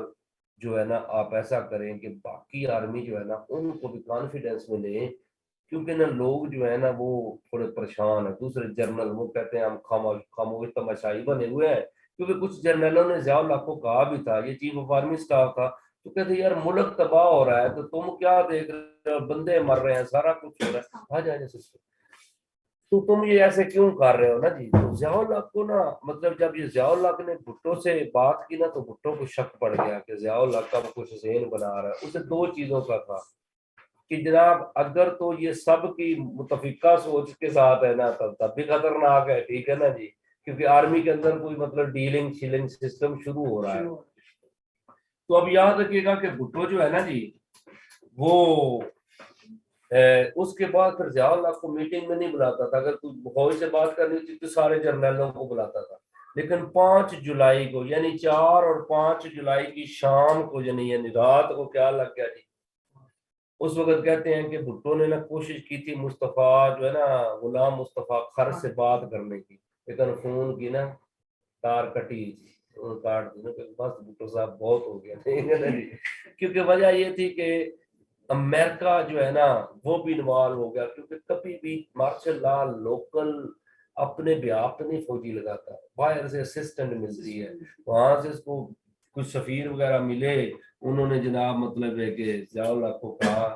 جو ہے نا آپ ایسا کریں کہ باقی آرمی جو ہے نا ان کو بھی کانفیڈینس میں لیں، کیونکہ نا لوگ جو ہے نا وہ تھوڑے پریشان ہیں، دوسرے جنرل وہ کہتے ہیں ہم خاموش تماشائی بنے ہوئے ہیں، کیونکہ کچھ جنرلوں نے ضیاء الحق کو کہا بھی تھا، یہ چیف آف آرمی اسٹاف تھا، تو کہتے یار ملک تباہ ہو رہا ہے تو تم کیا دیکھ رہے ہو، بندے مر رہے ہیں، سارا کچھ ہو رہا ہے، آ جائیں سسٹم، تو تم یہ ایسے کیوں کر رہے ہو نا جی۔ تو ضیاء الحق کو نا مطلب جب یہ ضیاء الحق نے بھٹو سے بات کی نا، تو بھٹو کو شک پڑ گیا کہ ضیاء الحق کا کچھ ذہن بنا رہا ہے۔ اسے 2 چیزوں کا تھا کہ جناب اگر تو یہ سب کی متفقہ سوچ کے ساتھ ہے نا تب بھی خطرناک ہے، ٹھیک ہے نا جی، کیونکہ آرمی کے اندر کوئی مطلب ڈیلنگ شیلنگ سسٹم شروع ہو رہا ہے۔ تو اب یاد رکھیے گا کہ بھٹو جو ہے نا جی وہ اس کے بعد پھر ضیاء الحق کو میٹنگ میں نہیں بلاتا تھا، اگر کوئی فوج سے بات کرنی تھی تو سارے جرنیلوں کو بلاتا تھا، لیکن 5 جولائی کو یعنی 4 اور 5 جولائی کی شام کو یعنی رات کو کیا لگ گیا جی، اس وقت کہتے ہیں کہ بھٹو نے نا کوشش کی تھی مصطفیٰ جو ہے نا غلام مصطفیٰ خر سے بات کرنے کی، لیکن فون کی نا تار کٹی کاٹ دی نا کہ بس بھٹو صاحب بہت ہو گیا، کیونکہ وجہ یہ تھی کہ امریکہ جو ہے نا وہ بھی انوالو ہو گیا، کیونکہ کبھی بھی مارشل لا لوکل اپنے بہاف پہ نہیں فوجی لگاتا، باہر سے اسسٹنٹ ملتی ہے، وہاں سے اس کو کچھ سفیر وغیرہ ملے، انہوں نے جناب مطلب ہے کہ ضیاء الحق کو کہا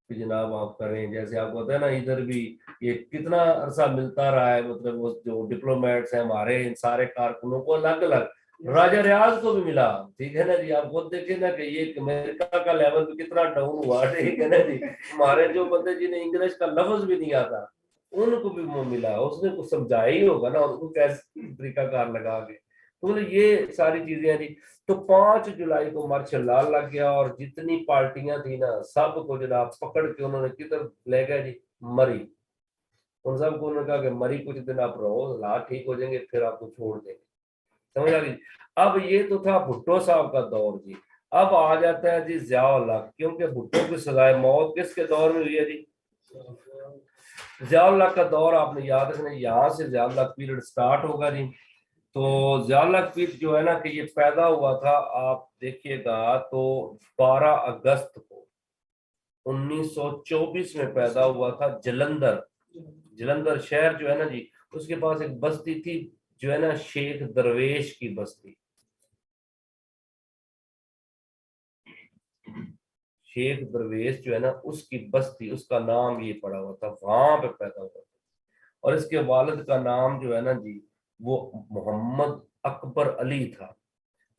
کہ جناب آپ کریں، جیسے آپ کو پتا ہے نا ادھر بھی یہ کتنا عرصہ ملتا رہا ہے، مطلب وہ جو ڈپلومیٹس ہیں ہمارے ان سارے کارکنوں کو الگ الگ راجہ ریاض کو بھی ملا، ٹھیک ہے نا جی، آپ خود دیکھیں نا کہ یہ امریکہ کا لیول بھی کتنا ڈاؤن ہوا، ٹھیک ہے نا جی، ہمارے جو بندے جنہیں انگلش کا لفظ بھی نہیں آتا ان کو بھی وہ ملا، اس نے کچھ سمجھایا ہی ہوگا نا ان کو کیسے طریقہ کار لگا کے، تو یہ ساری چیزیں ہیں جی۔ تو 5 جولائی کو مارشل لا لگ گیا اور جتنی پارٹیاں تھیں نا سب کو جناب پکڑ کے انہوں نے کدھر لے گئے جی، مری، ان سب کو انہوں نے کہا کہ مری کچھ دن آپ رہو، حالات ٹھیک ہو جائیں گے پھر آپ کو چھوڑ دیں گے، سمجھ آ گئی۔ اب یہ تو تھا بھٹو صاحب کا دور جی، اب آ جاتا ہے جی ضیاء الحق، کیونکہ بھٹو کی سزائے موت کس کے دور میں ہوئی ہے جی؟ ضیاء الحق کا دور آپ نے یاد رکھنا، یہاں سے ضیاء الحق پیریڈ سٹارٹ ہوگا جی۔ تو ضیاء الحق پیریڈ جو ہے نا کہ یہ پیدا ہوا تھا، آپ دیکھیے گا تو 12 اگست کو 1924 میں پیدا ہوا تھا، جلندر شہر جو ہے نا جی، اس کے پاس ایک بستی تھی جو ہے نا شیخ درویش کی بستی، شیخ درویش جو ہے نا اس کی بستی، اس کا نام یہ پڑا ہوا تھا، وہاں پہ پیدا ہوا تھا، اور اس کے والد کا نام جو ہے نا جی وہ محمد اکبر علی تھا،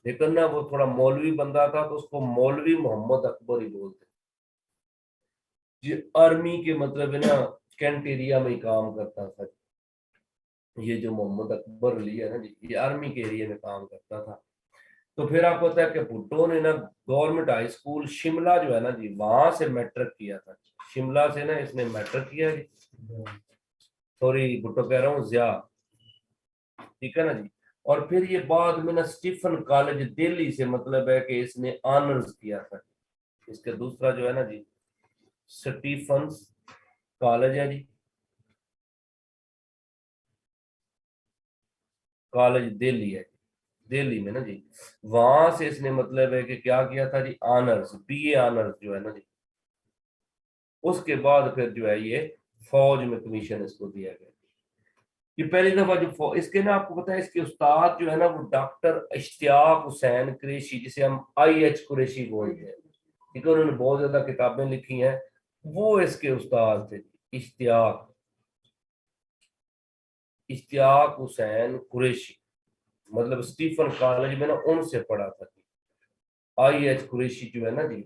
لیکن نا وہ تھوڑا مولوی بندہ تھا تو اس کو مولوی محمد اکبر ہی بولتے جی، آرمی کے مطلب ہے نا کینٹ ایریا میں ہی کام کرتا تھا، یہ جو محمد اکبر علی ہے نا جی یہ آرمی کے ایریا میں کام کرتا تھا۔ تو پھر آپ کو پتا ہے کہ بھٹو نے نا گورنمنٹ ہائی اسکول شملہ جو ہے نا جی وہاں سے میٹرک کیا تھا، شملہ سے نا اس نے میٹرک کیا جی، سوری بھٹو کہہ رہا ہوں ضیاء، ٹھیک ہے نا جی، اور پھر یہ بعد میں نا اسٹیفن کالج دہلی سے مطلب ہے کہ اس نے آنرز کیا تھا، اس کے دوسرا جو ہے نا جی اسٹیفنس کالج ہے جی، کالج دہلی ہے، دہلی میں نا جی، وہاں سے اس نے مطلب ہے کہ کیا تھا جی آنرز، بی اے آنرز جو ہے نا جی، اس کے بعد پھر جو ہے یہ فوج میں کمیشن اس کو دیا گیا، یہ پہلی دفعہ جو اس کے نا آپ کو پتا ہے اس کے استاد جو ہے نا وہ ڈاکٹر اشتیاق حسین قریشی، جسے ہم آئی ایچ قریشی بولتے ہیں، کیونکہ انہوں نے بہت زیادہ کتابیں لکھی ہیں، وہ اس کے استاد تھے، اشتیاق حسین قریشی، مطلب اسٹیفن کالج میں نا ان سے پڑھا تھا، آئی ایچ قریشی جو ہے نا جی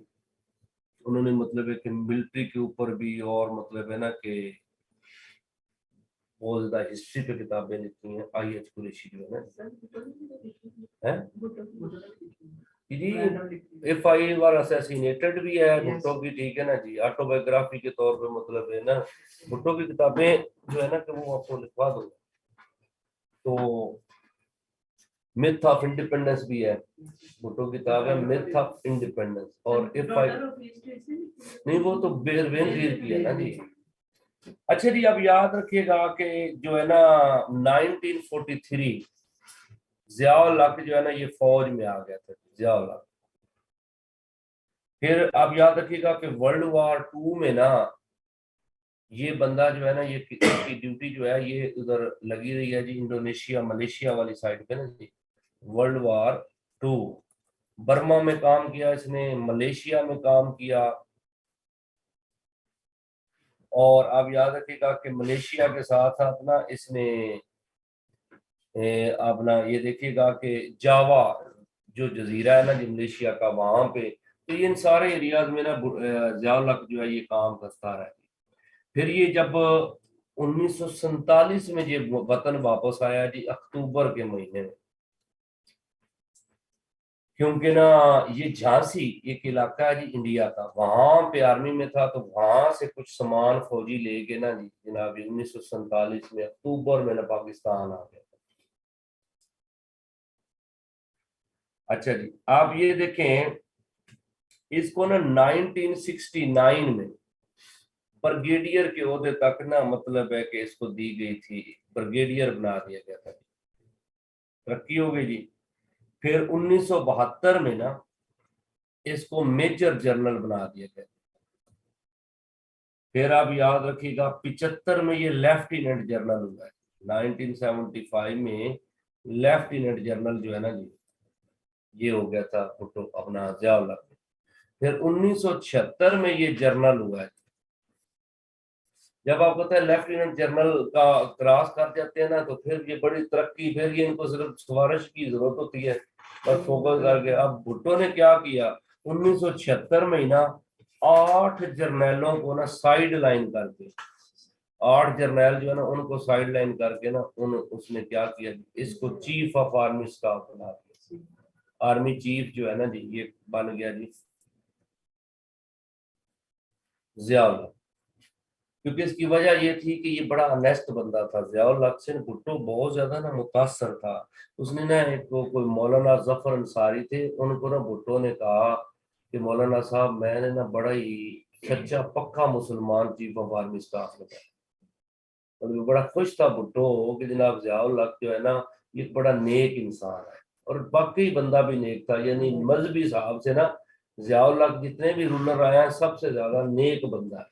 انہوں نے مطلب ہے کہ ملٹری کے اوپر بھی اور مطلب ہے نا کہ بہت زیادہ ہسٹری پہ کتابیں لکھی ہیں، آئی ایچ قریشی جو ہے نا جی ایف آئی وار اسیسینیٹڈ بھی ہے بھٹو کی، ٹھیک ہے نا جی، آٹو بایوگرافی کے طور پہ مطلب ہے نا بھٹو کی کتابیں جو ہے نا کہ وہ آپ کو لکھوا دوں گا، تو میتھ آف انڈیپینڈنس بھی ہے، بھٹو کی کتاب ہے میتھ آف انڈیپینڈنس، اور ایف آئی نہیں وہ تو بینظیر کی ہے نا جی۔ اچھا جی اب یاد رکھیے گا کہ جو ہے نا 1943 ضیاء الحق جو ہے نا یہ فوج میں آ گیا تھا، ضیاء الحق، پھر آپ یاد رکھیے گا کہ ورلڈ وار 2 میں نا یہ بندہ جو ہے نا یہ کی ڈیوٹی جو ہے یہ ادھر لگی رہی ہے جی انڈونیشیا ملیشیا والی سائڈ پہ نا جی، ورلڈ وار 2 برما میں کام کیا اس نے، ملیشیا میں کام کیا، اور آپ یاد رکھیے گا کہ ملیشیا کے ساتھ ساتھ نا اس نے اپنا یہ دیکھیے گا کہ جاوا جو جزیرہ ہے نا جی ملیشیا کا وہاں پہ، تو ان سارے ایریاز میں نا ضیاء الحق جو ہے یہ کام کرتا رہا، پھر یہ جب 1947 میں یہ وطن واپس آیا جی اکتوبر کے مہینے میں، کیونکہ نا یہ جھانسی ایک علاقہ ہے جی انڈیا کا، وہاں پہ آرمی میں تھا تو وہاں سے کچھ سامان فوجی لے کے نا جی جناب 1947 میں اکتوبر میں نا پاکستان آ گیا۔ اچھا جی آپ یہ دیکھیں اس کو نا 1969 میں برگیڈیئر کے عہدے تک نا مطلب ہے کہ اس کو دی گئی تھی، برگیڈیئر بنا دیا گیا تھا، ترقی ہو گئی جی۔ پھر 1972 میں نا اس کو میجر جنرل بنا دیا گیا، پھر آپ یاد رکھیے گا 75 میں یہ لیفٹیننٹ جنرل ہوا ہے. 1975 میں لیفٹیننٹ جنرل جو ہے نا جی یہ ہو گیا تھا بھٹو اپنا ضیاء الحق. پھر 1976 میں یہ جنرل ہوا ہے. جب آپ کہتے ہیں لیفٹیننٹ جنرل کا کراس کر جاتے ہیں نا تو پھر یہ بڑی ترقی, پھر یہ ان کو صرف سفارش کی ضرورت ہوتی ہے بس فوکس کر کے. اب بھٹو نے کیا کیا 1976 میں نا 8 جرنیلوں کو نا سائیڈ لائن کر کے, 8 جرنیل جو ہے نا ان کو سائیڈ لائن کر کے نا اس نے کیا کیا, اس کو چیف آف آرمی اسٹاف بنا دیا. آرمی چیف جو ہے نا جی یہ بن گیا جی ضیاء الحق. کیونکہ اس کی وجہ یہ تھی کہ یہ بڑا انیسٹ بندہ تھا. ضیاء الحق سے بھٹو بہت زیادہ نا متاثر تھا. اس نے نا ایک کوئی مولانا ظفر انصاری تھے, ان کو نا بھٹو نے کہا کہ مولانا صاحب میں نے نا بڑا ہی سچا پکا مسلمان چیف آف آرمی اسٹاف لگایا. اور بڑا خوش تھا بھٹو کہ جناب ضیاء الحق جو ہے نا یہ بڑا نیک انسان ہے, اور باقی بندہ بھی نیک تھا. یعنی مذہبی صاحب سے نا ضیاء الحق جتنے بھی رولر آیا ہیں سب سے زیادہ نیک بندہ ہے.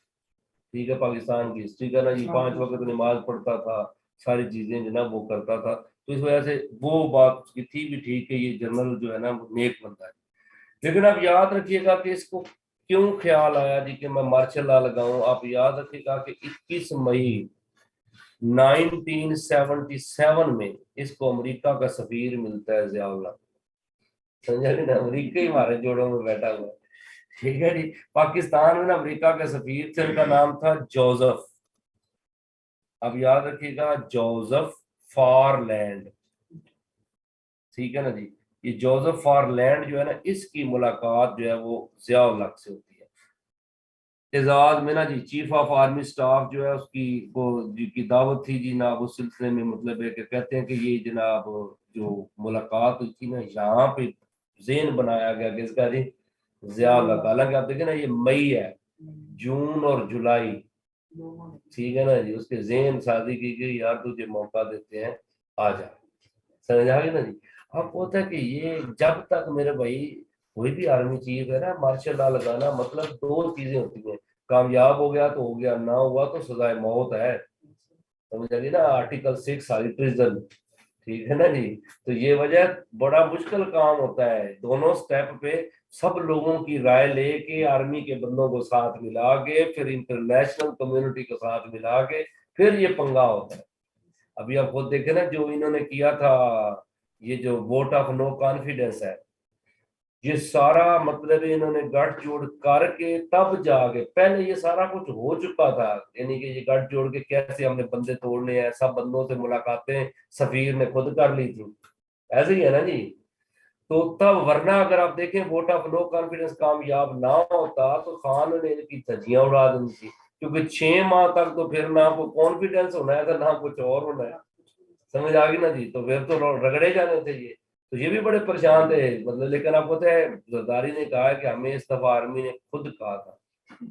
ٹھیک ہے, پاکستان کی ہسٹری کا نا یہ 5 وقت نماز پڑھتا تھا, ساری چیزیں جناب وہ کرتا تھا. تو اس وجہ سے وہ بات اس کی تھی بھی ٹھیک ہے یہ جنرل جو ہے نا وہ نیک بندہ ہے. لیکن آپ یاد رکھیے گا کہ اس کو کیوں خیال آیا جی کہ میں مارشل لا لگاؤں. آپ یاد رکھیے گا کہ 21 مئی 1977 میں اس کو امریکہ کا سفیر ملتا ہے ضیاء الحق. سمجھا کہ امریکہ ہی ہمارے جوڑوں میں بیٹھا ہوا ہے. ٹھیک ہے جی, پاکستان میں نا امریکہ کا سفیر تھے, ان کا نام تھا جوزف. اب یاد رکھیے گا جوزف فارلینڈ. ٹھیک ہے نا جی, یہ جوزف فارلینڈ جو ہے نا اس کی ملاقات جو ہے وہ ضیاء الحق سے ہوتی ہے. اعزاز میں نا جی چیف آف آرمی اسٹاف جو ہے اس کی وہ کی دعوت تھی جی جناب اس سلسلے میں. مطلب ہے کہ کہتے ہیں کہ یہ جناب جو ملاقات ہوئی تھی نا یہاں پہ ذہن بنایا گیا کہ اس کا جی ضیاء الحق. حالانکہ آپ دیکھیں نا یہ مئی ہے, جون اور جولائی, ٹھیک ہے نا جی, اس کے ذہن سازی کی گئی یار تجھے موقع دیتے ہیں آ جا. سمجھا گیا نا جی. اب ہوتا ہے کہ یہ جب تک میرے بھائی کوئی بھی آرمی چیف ہے نا مارشل لا لگانا مطلب 2 چیزیں ہوتی ہیں, کامیاب ہو گیا تو ہو گیا, نہ ہوا تو سزائے موت ہے. سمجھا گیا نا, آرٹیکل 6 ساری پریزن. ٹھیک ہے نا جی. تو یہ وجہ بڑا مشکل کام ہوتا ہے, دونوں سٹیپ پہ سب لوگوں کی رائے لے کے آرمی کے بندوں کو ساتھ ملا کے پھر انٹرنیشنل کمیونٹی کو ساتھ ملا کے پھر یہ پنگا ہوتا ہے. ابھی آپ خود دیکھیں نا جو انہوں نے کیا تھا یہ جو ووٹ آف نو کانفیڈنس ہے, یہ سارا مطلب انہوں نے گٹھ جوڑ کر کے تب جا کے, پہلے یہ سارا کچھ ہو چکا تھا. یعنی کہ یہ گٹھ جوڑ کے کیسے ہم نے بندے توڑنے ہیں, سب بندوں سے ملاقاتیں سفیر نے خود کر لی تھی. ایسے ہی ہے نا جی. تو تب ورنہ اگر آپ دیکھیں ووٹ آف نو کانفیڈنس کامیاب نہ ہوتا تو خان نے ان کی دھجیاں اڑا دینی تھی, کیونکہ 6 ماہ تک تو پھر نہ کوئی کانفیڈنس ہونا ہے نہ کچھ اور ہونا ہے. سمجھ آ گئی نا جی. تو پھر تو رگڑے جانے تھے یہ. تو یہ بھی بڑے پریشان تھے مطلب. لیکن آپ پتہ ہے زرداری نے کہا کہ ہمیں اس دفعہ آرمی نے خود کہا تھا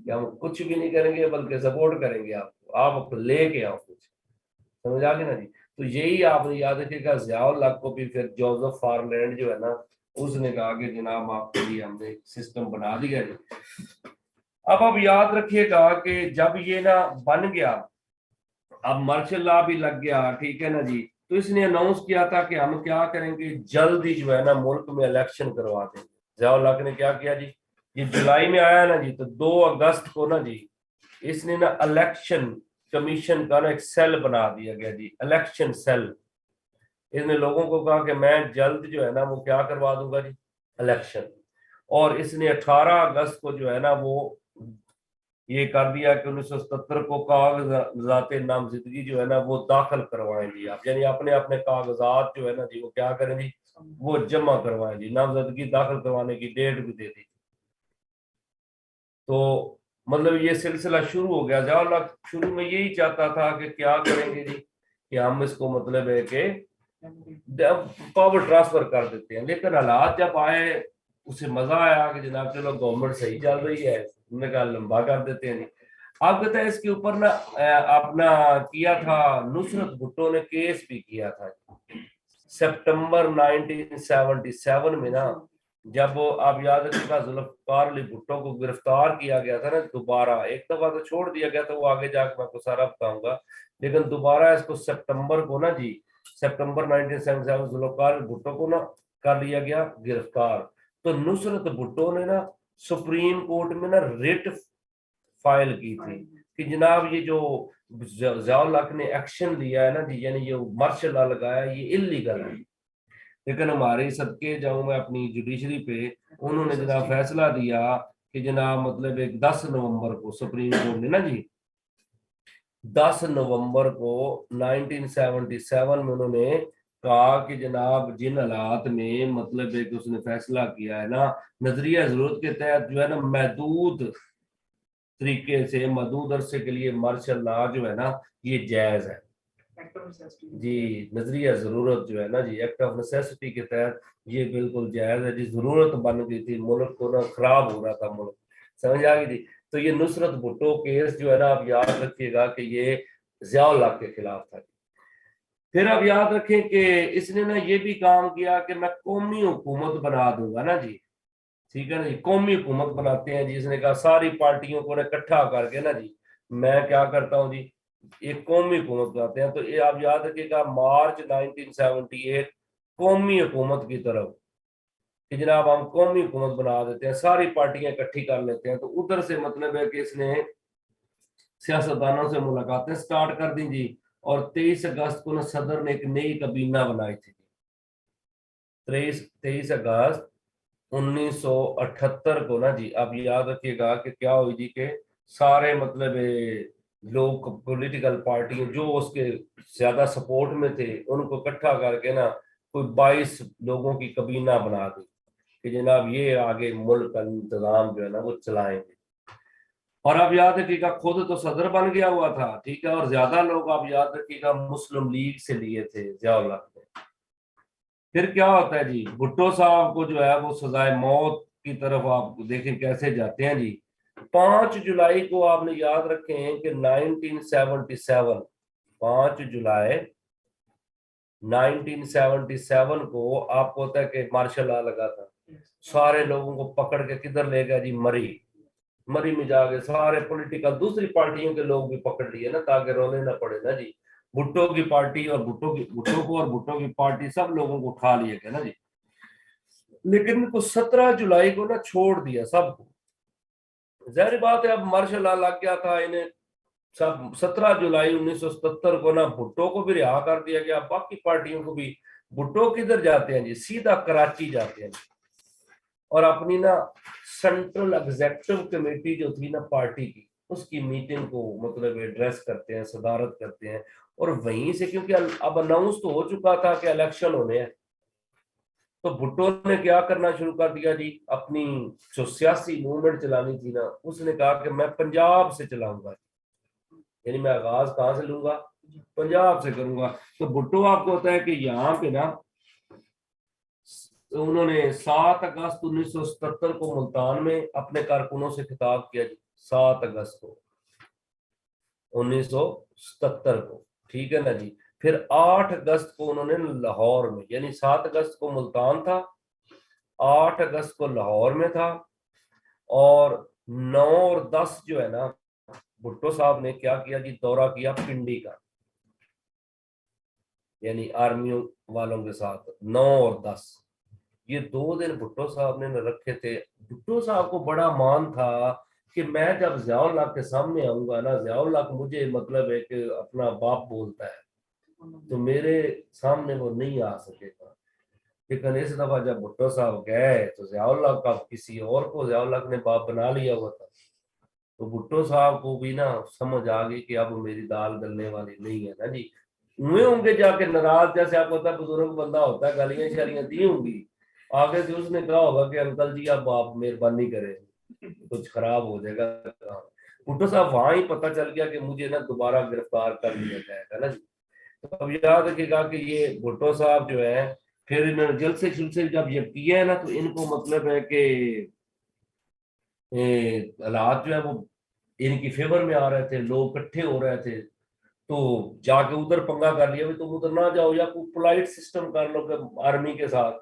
کہ ہم کچھ بھی نہیں کریں گے بلکہ سپورٹ کریں گے آپ کو, آپ لے کے آؤ کچھ. سمجھ آ گئی نا جی. تو یہی آپ نے یاد رکھیے گا ضیاء الحق کو بھی پھر جوزف فارلینڈ جو ہے نا اس نے کہا کہ جناب آپ کے لیے ہم نے سسٹم بنا دیا جی. اب آپ یاد رکھیے گا کہ جب یہ نا بن گیا, اب مارشل لا بھی لگ گیا, ٹھیک ہے نا جی, تو اس نے اناؤنس کیا تھا کہ ہم کیا کریں گے جلد ہی جو ہے نا ملک میں الیکشن کروا دیں گے. ضیاء الحق نے کیا کیا جی, یہ جولائی میں آیا نا جی, تو 2 اگست کو نا جی اس نے نا الیکشن کمیشن کا نا ایک سیل بنا دیا گیا جی, الیکشن سیل. اس نے لوگوں کو کہا کہ میں جلد جو ہے نا وہ کیا کروا دوں گا جی الیکشن. اور اس نے 18 اگست کو جو ہے نا وہ یہ کر دیا کہ 1977 کو کاغذات نامزدگی جو ہے نا وہ داخل کروائیں گی آپ, یعنی اپنے اپنے کاغذات جو ہے نا جی وہ کیا کریں گی وہ جمع کروائیں گی. نامزدگی داخل کروانے کی ڈیٹ بھی دے دی. تو مطلب یہ سلسلہ شروع ہو گیا. ضیاء الحق شروع میں یہی چاہتا تھا کہ کیا کریں گے جی کہ ہم اس کو مطلب ہے کہ پاور ٹرانسفر کر دیتے ہیں. لیکن حالات جب آئے اسے مزہ آیا کہ جناب چلو گورنمنٹ صحیح چل رہی ہے, انہوں نے کہا لمبا کر دیتے ہیں. آپ کہتے ہیں اس کے اوپر نا اپنا کیا تھا نصرت بھٹو نے کیس بھی کیا تھا سپٹمبر 1977 میں نا جب وہ آپ یاد رکھیے گا ذوالفقار علی بھٹو کو گرفتار کیا گیا تھا نا دوبارہ، ایک دفعہ تو چھوڑ دیا گیا تو وہ آگے جا کے میں آپ کو سارا بتاؤں گا، لیکن دوبارہ اس کو سپٹمبر کو نا جی، سپٹمبر 1977 ذوالفقار علی بھٹو کو نا کر لیا گیا گرفتار۔ تو نصرت بھٹو نے نا سپریم کورٹ میں نا ریٹ فائل کی تھی کہ جناب یہ جو ضیاء الحق نے ایکشن لیا ہے نا جی، یعنی یہ مارشل لا لگایا یہ انلیگل ہے، لیکن ہمارے صدقے جاؤں میں اپنی جوڈیشری پہ، انہوں نے جناب فیصلہ دیا کہ جناب مطلب ایک 10 نومبر کو سپریم کورٹ نے نا جی 10 نومبر کو 1977 میں انہوں نے کہا کہ جناب جن حالات میں مطلب ایک اس نے فیصلہ کیا ہے نا نظریہ ضرورت کے تحت جو ہے نا محدود طریقے سے محدود عرصے کے لیے مارشل لا جو ہے نا یہ جائز ہے جی، نظریہ ضرورت جو ہے نا جی ایکٹ آف نیسیسٹی کے تحت یہ بالکل جائز ہے جی، ضرورت بن گئی تھی، ملک کو نا خراب ہو رہا تھا ملک، سمجھ آ گئی تھی۔ تو یہ نصرت بھٹو کیس جو ہے نا آپ یاد رکھیے گا کہ یہ ضیاء الحق کے خلاف تھا۔ پھر آپ یاد رکھیں کہ اس نے نا یہ بھی کام کیا کہ میں قومی حکومت بنا دوں گا نا جی، ٹھیک ہے نا جی، قومی حکومت بناتے ہیں جی، اس نے کہا ساری پارٹیوں کو اکٹھا کر کے نا جی میں کیا کرتا ہوں جی ایک قومی حکومت بناتے ہیں۔ تو یہ آپ یاد رکھیے گا مارچ 1978 قومی حکومت کی طرف کہ جناب ہم قومی حکومت بنا دیتے ہیں، ساری پارٹیاں اکٹھی کر لیتے ہیں۔ تو ادھر سے مطلب ہے کہ اس نے سیاستدانوں سے ملاقاتیں سٹارٹ کر دیں جی، اور 23 اگست کو نا صدر نے ایک نئی کابینہ بنائی تھی، 23 اگست 1978 کو نا جی آپ یاد رکھیے گا کہ کیا ہوئی جی کہ سارے مطلب لوگ پولیٹیکل پارٹی جو اس کے زیادہ سپورٹ میں تھے ان کو اکٹھا کر کے نا کوئی 22 لوگوں کی کابینہ بنا دی کہ جناب یہ آگے ملک کا انتظام جو ہے نا وہ چلائیں گے۔ اور آپ یاد رکھیے گا خود تو صدر بن گیا ہوا تھا، ٹھیک ہے، اور زیادہ لوگ آپ یاد رکھیے گا مسلم لیگ سے لیے تھے ضیاء الحق نے۔ پھر کیا ہوتا ہے جی بھٹو صاحب کو جو ہے وہ سزائے موت کی طرف آپ دیکھیں کیسے جاتے ہیں جی۔ 5 جولائی کو آپ نے یاد رکھیں کہ 1977 5 جولائی 1977 کو آپ کو ہوتا ہے کہ مارشل لا لگا تھا، سارے لوگوں کو پکڑ کے کدھر لے گیا جی مری میں جا کے سارے پولیٹیکل دوسری پارٹیوں کے لوگ بھی پکڑ لیے نا تاکہ رونے نہ پڑے نا جی، بھٹو کی پارٹی اور بھٹو کو اور بھٹو کی پارٹی سب لوگوں کو اٹھا لیے گئے نا جی، لیکن ان کو 17 جولائی کو نا چھوڑ دیا سب کو، ظاہر بات ہے اب مارشل لا لگ گیا تھا انہیں سب۔ 17 جولائی 1977 کو نا بھٹو کو بھی رہا کر دیا گیا، باقی پارٹیوں کو بھی۔ بھٹو کدھر جاتے ہیں جی سیدھا کراچی جاتے ہیں اور اپنی نا سینٹرل ایگزیکٹو کمیٹی جو تھی نا پارٹی کی اس کی میٹنگ کو مطلب ایڈریس کرتے ہیں، صدارت کرتے ہیں، اور وہیں سے کیونکہ اب اناؤنس تو ہو چکا تھا کہ الیکشن ہونے ہیں، تو بھٹو نے کیا کرنا شروع کر دیا جی اپنی جو سیاسی موومنٹ چلانی تھی نا اس نے کہا کہ میں پنجاب سے چلاؤں گا، یعنی میں آغاز کہاں سے لوں گا، پنجاب سے کروں گا۔ تو بھٹو آپ کو ہوتا ہے کہ یہاں پہ نا انہوں نے 7 اگست 1977 کو ملتان میں اپنے کارکنوں سے خطاب کیا جی، 7 اگست کو 1977 کو، ٹھیک ہے نا جی۔ پھر 8 اگست کو انہوں نے لاہور میں، یعنی 7 اگست کو ملتان تھا، 8 اگست کو لاہور میں تھا، اور 9 اور 10 جو ہے نا بھٹو صاحب نے کیا کیا جی دورہ کیا پنڈی کا، یعنی آرمیوں والوں کے ساتھ 9 اور 10 یہ 2 دن بھٹو صاحب نے رکھے تھے۔ بھٹو صاحب کو بڑا مان تھا کہ میں جب ضیاء الحق کے سامنے آؤں گا نا ضیاء الحق مجھے مطلب ہے کہ اپنا باپ بولتا ہے تو میرے سامنے وہ نہیں آ سکے گا، لیکن اس دفعہ جب بھٹو صاحب گئے تو ضیاء الحق کا کسی اور کو ضیاء الحق نے باپ بنا لیا ہوا تھا، تو بھٹو صاحب کو بھی نا سمجھ آ گئی کہ اب میری دال گلنے والی نہیں ہے نا جی، ہوئے ہوں گے جا کے ناراض، جیسے آپ کو پتا بزرگ بندہ ہوتا ہے گالیاں شالیاں دی ہوں گی، آگے سے اس نے کہا ہوگا کہ انکل جی اب آپ مہربانی کریں کچھ خراب ہو جائے گا۔ بھٹو صاحب وہاں ہی پتہ چل گیا کہ مجھے نا دوبارہ گرفتار کر لیا جائے گا نا جی۔ تو اب یاد رکھیے گا کہ یہ بھٹو صاحب جو ہے پھر انہوں نے جلد سے جب یہ کیا ہے نا تو ان کو مطلب ہے کہ حالات جو ہے وہ ان کی فیور میں آ رہے تھے، لوگ اکٹھے ہو رہے تھے، تو جا کے ادھر پنگا کر لیا تم ادھر نہ جاؤ یا کوئی پولائٹ سسٹم کر لو کہ آرمی کے ساتھ،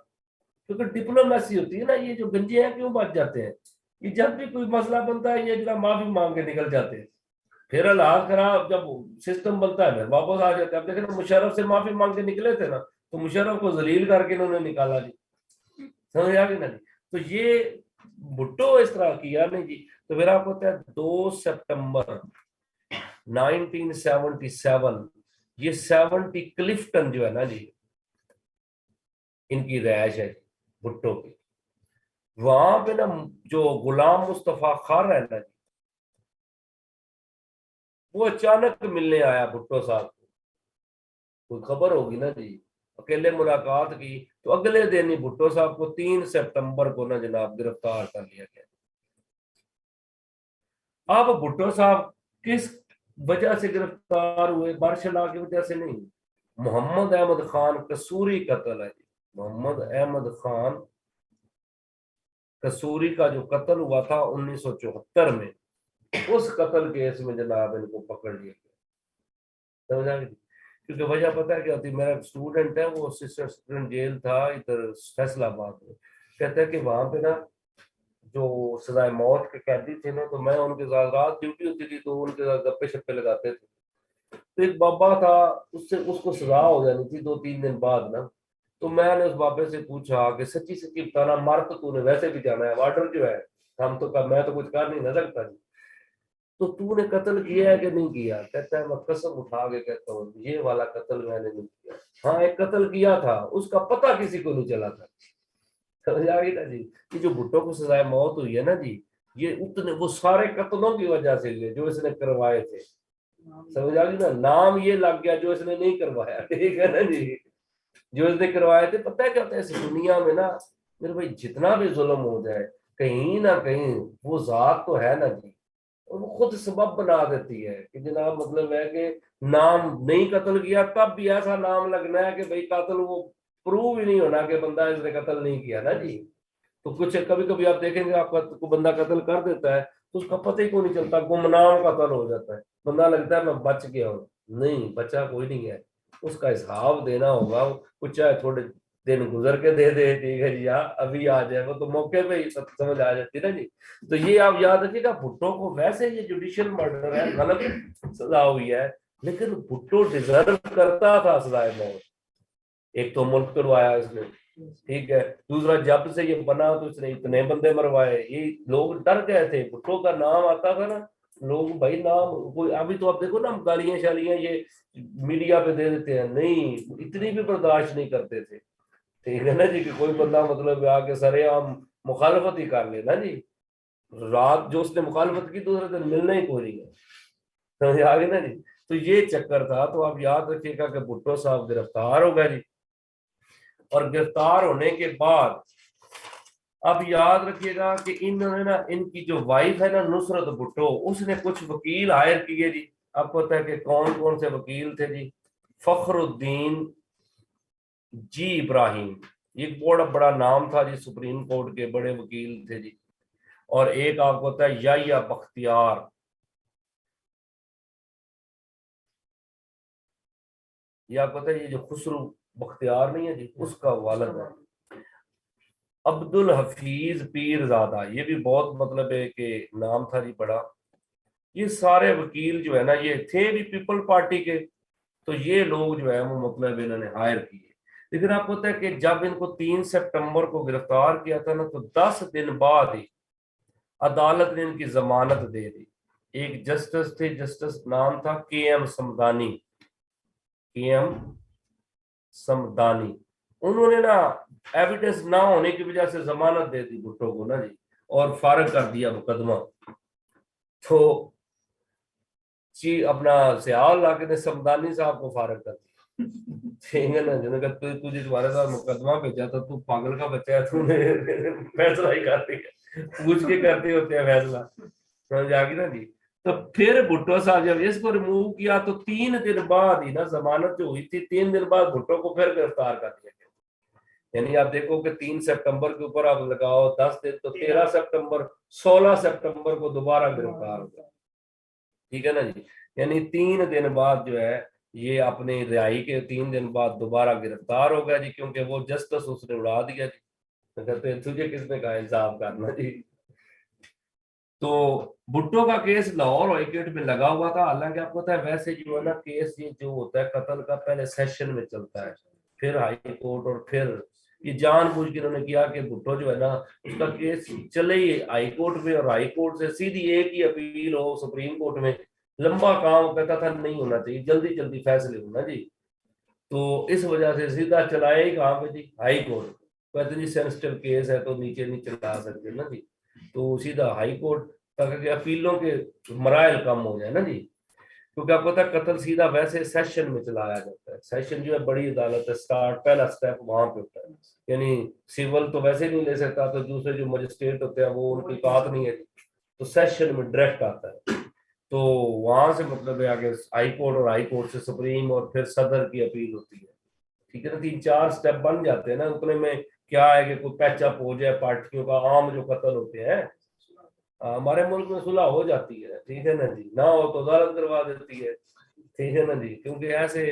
کیونکہ ڈپلومیسی ہوتی ہے نا، یہ جو گنجے ہیں کیوں بچ جاتے ہیں، یہ جب بھی کوئی مسئلہ بنتا ہے یہ جناب معافی مانگ کے نکل جاتے ہیں، پھر اللہ خراب جب سسٹم بنتا ہے پھر واپس آ جاتے ہیں. اب دیکھیں مشرف سے معافی مانگ کے نکلے تھے نا، تو مشرف کو ذلیل کر کے انہوں نے نکالا جی، سمجھ آ گئی نا جی. تو یہ بھٹو اس طرح کیا نہیں جی. تو پھر آپ کو پتا ہے 2 سپٹمبر 1977 یہ 70 کلفٹن جو ہے نا جی ان کی رہائش ہے بھٹو کی، وہاں پہ نا جو غلام مصطفیٰ خان ہے نا جی وہ اچانک ملنے آیا بھٹو صاحب کو، کوئی خبر ہوگی نا جی، اکیلے ملاقات کی تو اگلے دن ہی بھٹو صاحب کو 3 سپٹمبر کو نا جناب گرفتار کر لیا گیا. اب بھٹو صاحب کس وجہ سے گرفتار ہوئے؟ مارشل لا کی وجہ سے نہیں، محمد احمد خان قصوری قتل ہے جی. محمد احمد خان قصوری کا جو قتل ہوا تھا 1974 میں، اس قتل کیس میں جناب ان کو پکڑ لیا گیا. سمجھا گیا؟ کیونکہ وجہ پتہ ہے کیا ہوتی ہے، میرا اسٹوڈنٹ ہے وہ اسسٹنٹ جیل تھا ادھر فیصل آباد میں، کہتا ہے کہ وہاں پہ نا جو سزائے موت کے قیدی تھے نا تو میں ان کے ساتھ رات ڈیوٹی ہوتی تھی تو ان کے ساتھ گپے شپے لگاتے تھے. تو ایک بابا تھا اس کو سزا ہو جانی تھی 2-3 دن بعد نا، تو میں نے اس بابے سے پوچھا کہ سچی سچی بتانا مر تو نے ویسے بھی جانا ہے، وارڈر جو ہے ہم تو میں تو کچھ کر نہیں نہ سکتا جی، تو نے قتل کیا ہے کہ نہیں کیا؟ کہتا ہے میں قسم اٹھا کے کہتا ہوں یہ والا قتل میں نے نہیں کیا. ہاں ایک قتل کیا تھا اس کا پتہ کسی کو نہیں چلا تھا. سمجھ آ گئی نا جی. یہ جو بھٹو کو سزائے موت ہوئی ہے نا جی یہ اتنے وہ سارے قتلوں کی وجہ سے جو اس نے کروائے تھے، سمجھ آ گئی نا، نام یہ لگ گیا جو اس نے نہیں کروایا، ٹھیک ہے نا جی، جو اس نے کروائے تھے. پتہ ہے کیا ہوتا ہے اس دنیا میں نا میرے بھائی جتنا بھی ظلم ہو جائے کہیں نہ کہیں وہ ذات تو ہے نا جی، وہ خود سبب بنا دیتی ہے کہ جناب مطلب ہے کہ نام نہیں قتل کیا تب بھی ایسا نام لگنا ہے کہ بھائی قتل وہ پروو ہی نہیں ہونا کہ بندہ اس نے قتل نہیں کیا نا جی. تو کچھ کبھی کبھی آپ دیکھیں گے آپ کا کو بندہ قتل کر دیتا ہے تو اس کا پتہ ہی کو نہیں چلتا، گمنام قتل ہو جاتا ہے، بندہ لگتا ہے میں بچ گیا ہوں، نہیں بچا کوئی نہیں ہے، اس کا حساب دینا ہوگا. کچھ چاہے تھوڑے دن گزر کے دے دے، ٹھیک ہے جی، ابھی آ جائے وہ تو موقع پہ ہی سمجھ آ جاتی نا جی. تو یہ آپ یاد رکھیے گا بھٹو کو ویسے یہ جوڈیشل مرڈر ہے، غلط سزا ہوئی ہے، لیکن بھٹو ڈیزرو کرتا تھا سزائے موت. ایک تو ملک کروایا اس نے، ٹھیک ہے، دوسرا جب سے یہ بنا تو اس نے اتنے بندے مروائے، یہ لوگ ڈر گئے تھے. بھٹو کا نام آتا تھا نا لوگ بھائی نام کوئی ابھی تو آپ دیکھو نا گالیاں شالیاں یہ میڈیا پہ دے دیتے ہیں، نہیں اتنی بھی برداشت نہیں کرتے تھے، ٹھیک ہے نا جی، کہ کوئی بندہ مطلب آ کے سرے عام مخالفت ہی کر لے نا جی. رات جو اس نے مخالفت کی دوسرے دن ملنا ہی کوئی نہیں ہے، سمجھ آ گئی نا جی. تو یہ چکر تھا. تو آپ یاد رکھیے گا کہ بھٹو صاحب گرفتار ہو گئے جی، اور گرفتار ہونے کے بعد اب یاد رکھیے گا کہ انہوں نے نا ان کی جو وائف ہے نا نصرت بھٹو، اس نے کچھ وکیل ہائر کیے جی. آپ کو پتا ہے کہ کون کون سے وکیل تھے جی؟ فخر الدین جی ابراہیم، ایک بڑا بڑا نام تھا جی، سپریم کورٹ کے بڑے وکیل تھے جی. اور ایک آپ کو پتا ہے یحییٰ بختیار، یہ آپ کو پتا ہے یہ جو خسرو بختیار نہیں ہے جی اس کا والد ہے. عبد الحفیظ پیر زادہ، یہ بھی بہت مطلب ہے کہ نام تھا جی بڑا. یہ سارے وکیل جو ہے نا یہ تھے بھی پیپل پارٹی کے، تو یہ لوگ جو ہے وہ مطلب انہوں نے ہائر کیے. لیکن آپ کو پتا ہے کہ جب ان کو 3 سپٹمبر کو گرفتار کیا تھا نا تو 10 دن بعد ہی عدالت نے ان کی ضمانت دے دی. ایک جسٹس تھے، جسٹس نام تھا کے ایم سمدانی، کے ایم سمدانی، انہوں نے نا ایویڈنس نہ ہونے کی وجہ سے ضمانت دے دی بھٹو کو نا جی، اور فارغ کر دیا مقدمہ. تو اپنا سیال علاقے نے سمدانی صاحب کو فارغ کر دیا، ٹھیک ہے نا. جنہوں نے کہا تجھے تمہارے ساتھ مقدمہ بھیجا تھا، تو پاگل کا بچہ ہے، تو نے فیصلہ ہی کر دیا، پوچھ کے کرتے ہوتے ہیں فیصلہ، سمجھ آ گئی نا جی. تو پھر بھٹو صاحب جب اس کو ریموو کیا تو 3 دن بعد ہی نا ضمانت جو ہوئی تھی 3 دن بعد بھٹو کو پھر گرفتار کر دیا گیا. یعنی آپ دیکھو کہ 3 سپٹمبر کے اوپر آپ لگاؤ 10 دن، تو 13 سپٹمبر 16 سپٹمبر کو دوبارہ گرفتار ہو گیا، ٹھیک ہے نا جی. یعنی 3 دن بعد جو ہے یہ اپنی رہائی کے 3 دن بعد دوبارہ گرفتار ہو گیا جی، کیونکہ وہ جسٹس اس نے اڑا دیا جی. تو کہتے ہیں تجھے کس نے کہا انصاف کرنا جی. تو بھٹو کا کیس لاہور ہائی کورٹ میں لگا ہوا تھا. حالانکہ آپ کو پتا ہے ویسے جو ہے نا کیس یہ جو ہوتا ہے قتل کا پہلے سیشن میں چلتا ہے, پھر ہائی کورٹ, اور پھر یہ جان بوجھ کے انہوں نے کیا کہ بھٹو جو ہے نا اس کا کیس چلے ہی ہائی کورٹ میں, اور ہائی کورٹ سے سیدھی ایک ہی اپیل ہو سپریم کورٹ میں. لمبا کام کہتا تھا نہیں ہونا چاہیے, جلدی جلدی فیصلے ہونا جی. تو اس وجہ سے سیدھا چلائے ہی کہاں پہ جی, ہائی کورٹ. کہتے جی سینسٹیو کیس ہے تو نیچے نہیں چلا سکتے نا جی, تو سیدھا ہائی کورٹ تاکہ اپیلوں کے مراحل کم ہو جائے نا جی. کیونکہ آپ کو پتا ہے قتل سیدھا ویسے سیشن میں چلایا جاتا ہے. سیشن جو ہے بڑی عدالت ہے, سٹارٹ پہلا سٹیپ وہاں پہ ہوتا ہے. یعنی سول تو ویسے نہیں لے سکتا, تو دوسرے جو مجسٹریٹ ہوتے ہیں وہ ان کی بات نہیں ہے, تو سیشن میں ڈائریکٹ آتا ہے. تو وہاں سے مطلب ہے آگے ہائی کورٹ, اور ہائی کورٹ سے سپریم, اور پھر صدر کی اپیل ہوتی ہے. ٹھیک ہے نا, 3-4 سٹیپ بن جاتے ہیں نا. اتنے میں کیا ہے کہ کوئی پیچ اپ ہو جائے پارٹیوں کا, عام جو قتل ہوتے ہیں ہمارے ملک میں صلح ہو جاتی ہے. ٹھیک ہے نا جی, نہ ہو تو عدالت کروا دیتی ہے. ٹھیک ہے نا جی, کیونکہ ایسے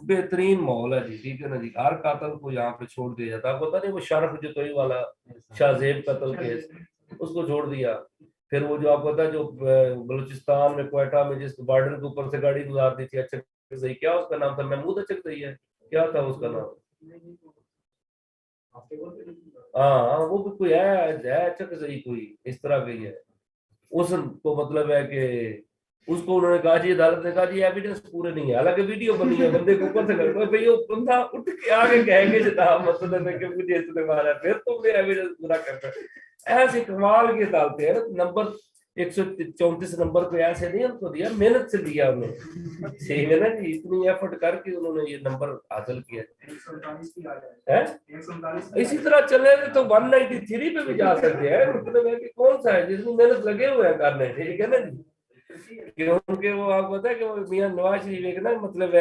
بہترین ماحول ہے جی. ٹھیک ہے نا جی, ہر قاتل کو یہاں پہ چھوڑ دیا جاتا ہے. پتا نہیں وہ شرف جتوئی والا شاہ زیب قتل کیس, اس کو چھوڑ دیا. پھر وہ جو آپ کو پتا ہے جو بلوچستان میں کوئٹہ میں جس بارڈر کے اوپر سے گاڑی گزار دی تھی اچھک, کیا اس کا نام تھا, محمود اچھک صحیح ہے, کیا تھا اس کا نام؟ ہاں وہ بھی کوئی ہے اچھک صحیح کوئی اس طرح کی ہے. اس کو مطلب ہے کہ اس کو انہوں نے کہا جی, عدالت نے کہا جی ایویڈنس پورے نہیں ہے, حالانکہ ویڈیو بنی ہے, بندے کو اوپر سے کرتا بھائی وہ بندہ اٹھ کے آگے کہیں گے جناب مطلب ہے کہ مجھے اس نے مارا, پھر تم نے ایویڈنس پورا کرنا. ایسے کمال کی عدالتیں ہیں. نمبر 134 نمبر پہ ایسے نہیں ان کو دیا, محنت سے دیا انہوں نے. صحیح ہے نا جی, اتنی ایفرٹ کر کے انہوں نے یہ نمبر حاصل کیا. اسی طرح چلے تو 193 پہ بھی جا سکتے ہیں. مطلب ہے کہ کون سا ہے جس میں محنت لگے ہوئے ہیں کرنے. ٹھیک ہے نا جی, کیونکہ وہ آپ پتا ہے کہ وہ میاں نواز شریف ایک نا مطلب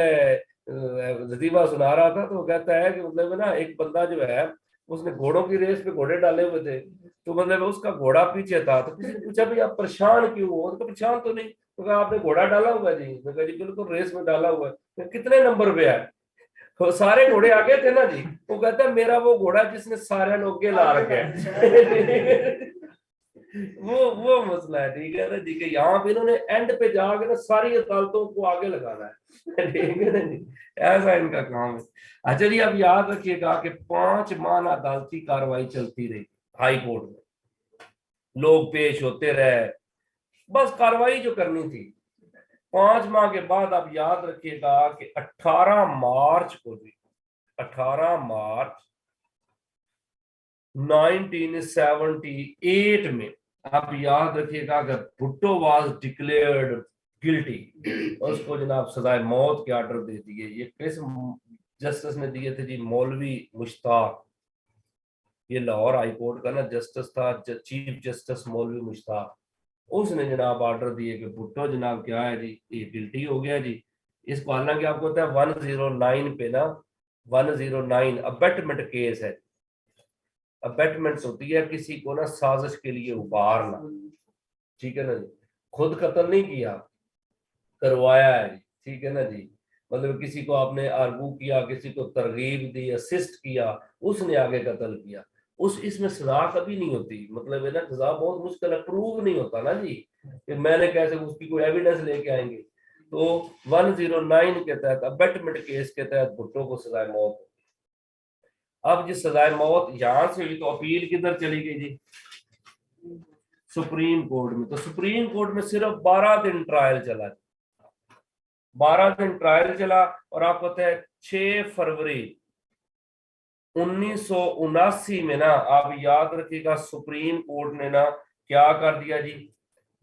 لطیفہ سنا رہا تھا, تو وہ کہتا ہے کہ مطلب نا ایک بندہ جو ہے اس نے گھوڑوں کی ریس پہ گھوڑے ڈالے ہوئے تھے, تو مطلب اس کا گھوڑا پیچھے تھا, تو کسی نے پوچھا بھائی آپ پریشان کیوں ہو؟ تو پریشان تو نہیں, تو کہا آپ نے گھوڑا ڈالا ہوا ہے؟ جی, میں کہا جی بالکل ریس میں ڈالا ہوا ہے. کتنے نمبر پہ ہے؟ وہ سارے گھوڑے آگے تھے نا جی. وہ کہتا ہے میرا وہ گھوڑا جس نے سارے لوگ کے لا رکھے وہ مسئلہ ہے. ٹھیک ہے نا جی, کہ یہاں پہ انہوں نے اینڈ پہ جا کے نا ساری عدالتوں کو آگے لگانا ہے. ٹھیک ہے نا جی, ایسا ان کا کام ہے. اچھا جی, اب یاد رکھیے گا کہ 5 ماہ عدالتی کاروائی چلتی رہی ہائی کورٹ میں, لوگ پیش ہوتے رہے, بس کاروائی جو کرنی تھی. 5 ماہ کے بعد آپ یاد رکھیے گا کہ 18 مارچ کو بھی, 18 مارچ 1978 میں آپ یاد رکھیے گا کہ بھٹو واز ڈکلیئرڈ گلٹی, اس کو جناب سزائے موت کے آرڈر دے دیے. یہ کس جسٹس نے دیے تھے جی؟ مولوی مشتاق. یہ لاہور ہائی کورٹ کا نا جسٹس تھا, چیف جسٹس مولوی مشتاق. اس نے جناب آرڈر دیے کہ بھٹو جناب کیا ہے جی, یہ گلٹی ہو گیا جی. اس کو حالانکہ آپ کو پتا ہے 109 پہ نا 109 ابیٹمنٹ کیس ہے. ابیٹمنٹ ہوتی ہے کسی کو نا سازش کے لیے ابھارنا. ٹھیک ہے نا جی, خود قتل نہیں کیا, کروایا ہے جی. ٹھیک ہے نا جی, مطلب کسی کو آپ نے آرگو کیا, کسی کو ترغیب دی, اسسٹ کیا, اس نے آگے قتل کیا. اس میں سزا کبھی نہیں ہوتی. مطلب ہے نا سزا بہت مشکل ہے, پروو نہیں ہوتا نا جی, کہ میں نے کیسے اس کی کوئی ایویڈنس لے کے آئیں گے. تو 109 کے تحت ابیٹمنٹ کیس کے تحت بھٹو کو سزائے موت. اب جس سزائے موت یہاں سے ہوئی تو اپیل کدھر چلی گئی جی؟ سپریم کورٹ میں. تو سپریم کورٹ میں صرف 12 دن ٹرائل چلا, 12 دن ٹرائل چلا. اور آپ پتہ ہے 6 فروری 1979 میں نا آپ یاد رکھیے گا سپریم کورٹ نے نا کیا کر دیا جی,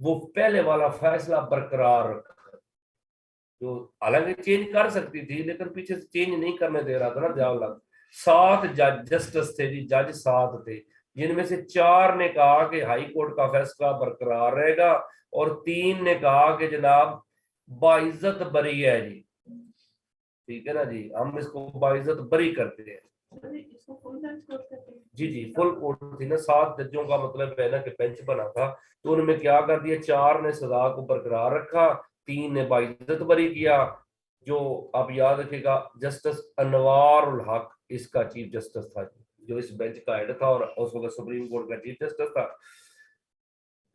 وہ پہلے والا فیصلہ برقرار رکھا, جو حالانکہ چینج کر سکتی تھی لیکن پیچھے سے چینج نہیں کرنے دے رہا تھا نا ضیاء. 7 جسٹس تھے جی, جج 7 تھے, جن میں سے 4 نے کہا کہ ہائی کورٹ کا فیصلہ برقرار رہے گا, اور 3 نے کہا کہ جناب باعزت بری ہے جی. ٹھیک ہے نا جی, ہم اس کو باعزت بری کرتے ہیں. جی جی, فل کورٹ تھی نا, 7 ججوں کا مطلب ہے نا کہ بینچ بنا تھا. تو ان میں کیا کر دیا, 4 نے سزا کو برقرار رکھا, 3 نے باعزت بری کیا. جو آپ یاد رکھے گا جسٹس انوار الحق اس کا چیف جسٹس تھا. جو اس بینچ کا ہیڈ تھا اور اس وقت سپریم کورٹ کا چیف جسٹس تھا.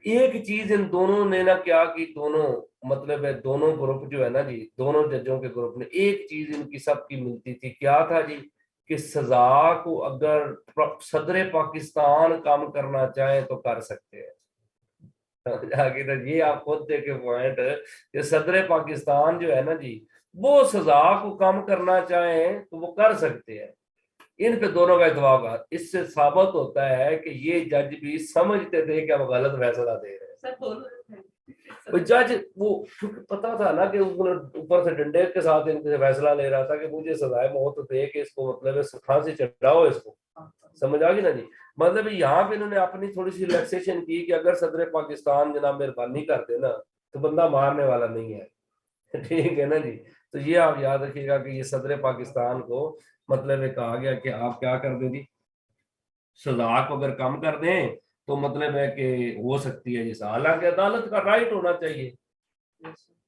ایک چیز ان دونوں نے نا کیا کی, دونوں مطلب ہے دونوں گروپ جو ہے نا جی, دونوں ججوں کے گروپ نے ایک چیز ان کی سب کی ملتی تھی, کیا تھا جی, کہ سزا کو اگر صدر پاکستان کام کرنا چاہے تو کر سکتے ہیں. یہ آپ خود دیکھیں پوائنٹ, کہ صدر پاکستان جو ہے نا جی, وہ سزا کو کم کرنا چاہیں تو وہ کر سکتے ہیں. ان پہ دونوں کا اتفاق ہے. اس سے ثابت ہوتا ہے کہ یہ جج بھی سمجھتے تھے کہ ہم غلط فیصلہ دے رہے ہیں. جج وہ پتا تھا نا کہ اوپر سے ڈنڈے کے ساتھ ان سے فیصلہ لے رہا تھا کہ مجھے سزائے موت دے کہ اس کو مطلب پھانسی چڑھاؤ اس کو. سمجھ آ گئی نا جی. مطلب یہاں پہ انہوں نے اپنی تھوڑی سی ریلیکسیشن کی کہ اگر صدر پاکستان جناب مہربانی کرتے نا تو بندہ مارنے والا نہیں ہے. ٹھیک ہے نا جی. تو یہ آپ یاد رکھیے گا کہ یہ صدر پاکستان کو مطلب کہا گیا کہ آپ کیا کر دیں جی, سزا کو اگر کم کر دیں تو مطلب ہے کہ ہو سکتی ہے جیسا, حالانکہ عدالت کا رائٹ ہونا چاہیے.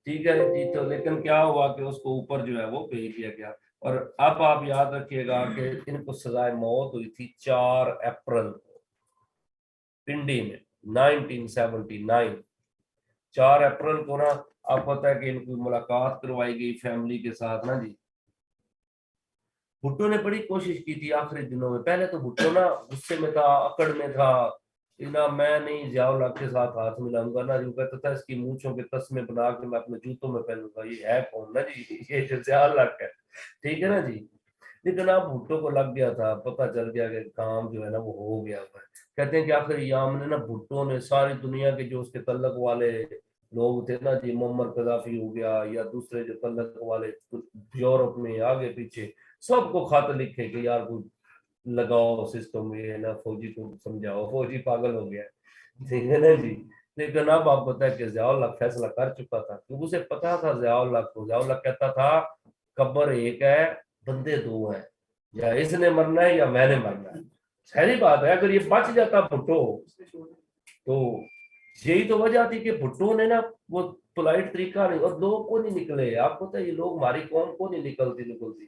ٹھیک ہے جی. تو لیکن کیا ہوا کہ اس کو اوپر جو ہے وہ بھیج دیا گیا. اور اب آپ یاد رکھیے گا کہ ان کو سزائے موت ہوئی تھی 4 اپریل کو پنڈی میں 1979. 4 اپریل کو نا آپ پتہ ہے کہ ان کی ملاقات کروائی گئی فیملی کے ساتھ نا جی. بھٹو نے بڑی کوشش کی تھی آخری دنوں میں. پہلے تو بھٹو نا غصے میں تھا, اکڑ میں تھا, نا میں نہیں ضیاء الحق کے ساتھ ہاتھ ملاؤں گا نا, جو کہتا تھا اس کی مونچھوں کے تسمے بنا کے میں اپنے جوتوں میں پہنوں گا. یہ ہے کون نا جی, یہ ضیاء الحق ہے. ٹھیک ہے نا جی. لیکن اب بھٹو کو لگ گیا تھا, پتہ چل گیا کہ کام جو ہے نا وہ ہو گیا ہے. کہتے ہیں کہ آخر ایام نے نا بھٹو نے ساری دنیا کے جو اس کے تعلق والے لوگ تھے نا جی, معمر قذافی ہو گیا یا دوسرے جو تعلق والے یورپ میں آگے پیچھے, سب کو خط لکھے کہ یار کوئی لگاؤ سسٹم میں نا, فوجی کو سمجھاؤ, فوجی پاگل ہو گیا. ٹھیک ہے نا جی. لیکن اب آپ پتہ ہے کہ ضیاء الحق فیصلہ کر چکا تھا, کیونکہ اسے پتا تھا ضیاء الحق کو. ضیاء الحق کہتا تھا قبر ایک ہے, بندے 2 ہیں, یا اس نے مرنا ہے یا میں نے مرنا ہے. صحیح بات ہے. اگر یہ بچ جاتا بھٹو تو یہی تو وجہ تھی کہ بھٹو نے نا وہ پولائٹ طریقہ نہیں, اور لوگ کو نہیں نکلے. آپ کو پتہ ہے یہ لوگ ہماری قوم کو نہیں نکلتی.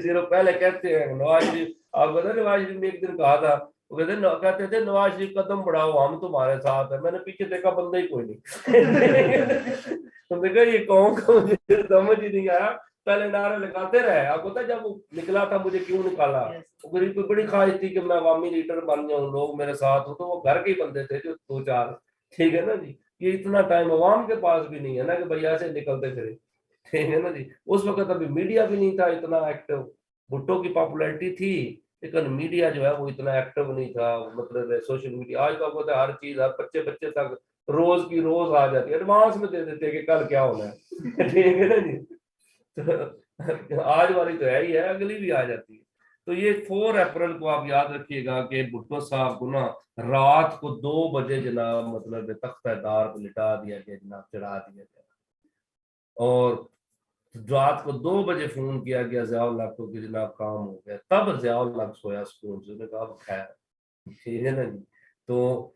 صرف پہلے کہتے ہیں نواز شریف, آپ پتہ نواز شریف نے ایک دن کہا تھا, وہ کہتے تھے نواز شریف قدم بڑھاؤ ہم تمہارے ساتھ ہیں. میں نے پیچھے دیکھا بندہ ہی کوئی نہیں. تو دیکھا یہ قوم کو مجھے سمجھ ہی نہیں آیا. پہلے نعرے لگاتے رہے. آپ پتہ جب وہ نکلا تھا مجھے کیوں نکالا, کوئی بڑی خواہش تھی کہ میں عوامی لیڈر بن جاؤں, لوگ میرے ساتھ ہو. تو وہ گھر کے بندے تھے جو 2-4. ٹھیک ہے نا جی. یہ اتنا ٹائم عوام کے پاس بھی نہیں ہے نا کہ بھائی ایسے نکلتے پھرے. ٹھیک ہے نا جی. اس وقت ابھی میڈیا بھی نہیں تھا اتنا ایکٹیو. بھٹو کی پاپولیرٹی تھی لیکن میڈیا جو ہے وہ اتنا ایکٹیو نہیں تھا. مطلب سوشل میڈیا آج کا ہوتا ہے, ہر چیز ہر بچے تک روز کی روز آ جاتی ہے, ایڈوانس میں دے دیتے کہ کل کیا ہونا ہے. ٹھیک ہے نا جی. آج والی تو ہے ہی ہے, اگلی بھی آ جاتی ہے. تو یہ 4 اپریل کو آپ یاد رکھیے گا کہ بھٹو صاحب کو نا رات کو 2 بجے جناب مطلب تختہ دار کو لٹا دیا گیا جناب, چڑھا دیا گیا. اور رات کو 2 بجے فون کیا گیا ضیاء الحق کو کہ جناب کام ہو گیا. تب ضیاء الحق سویا سکون سے, نے کہا خیر. ٹھیک ہے نا جی. تو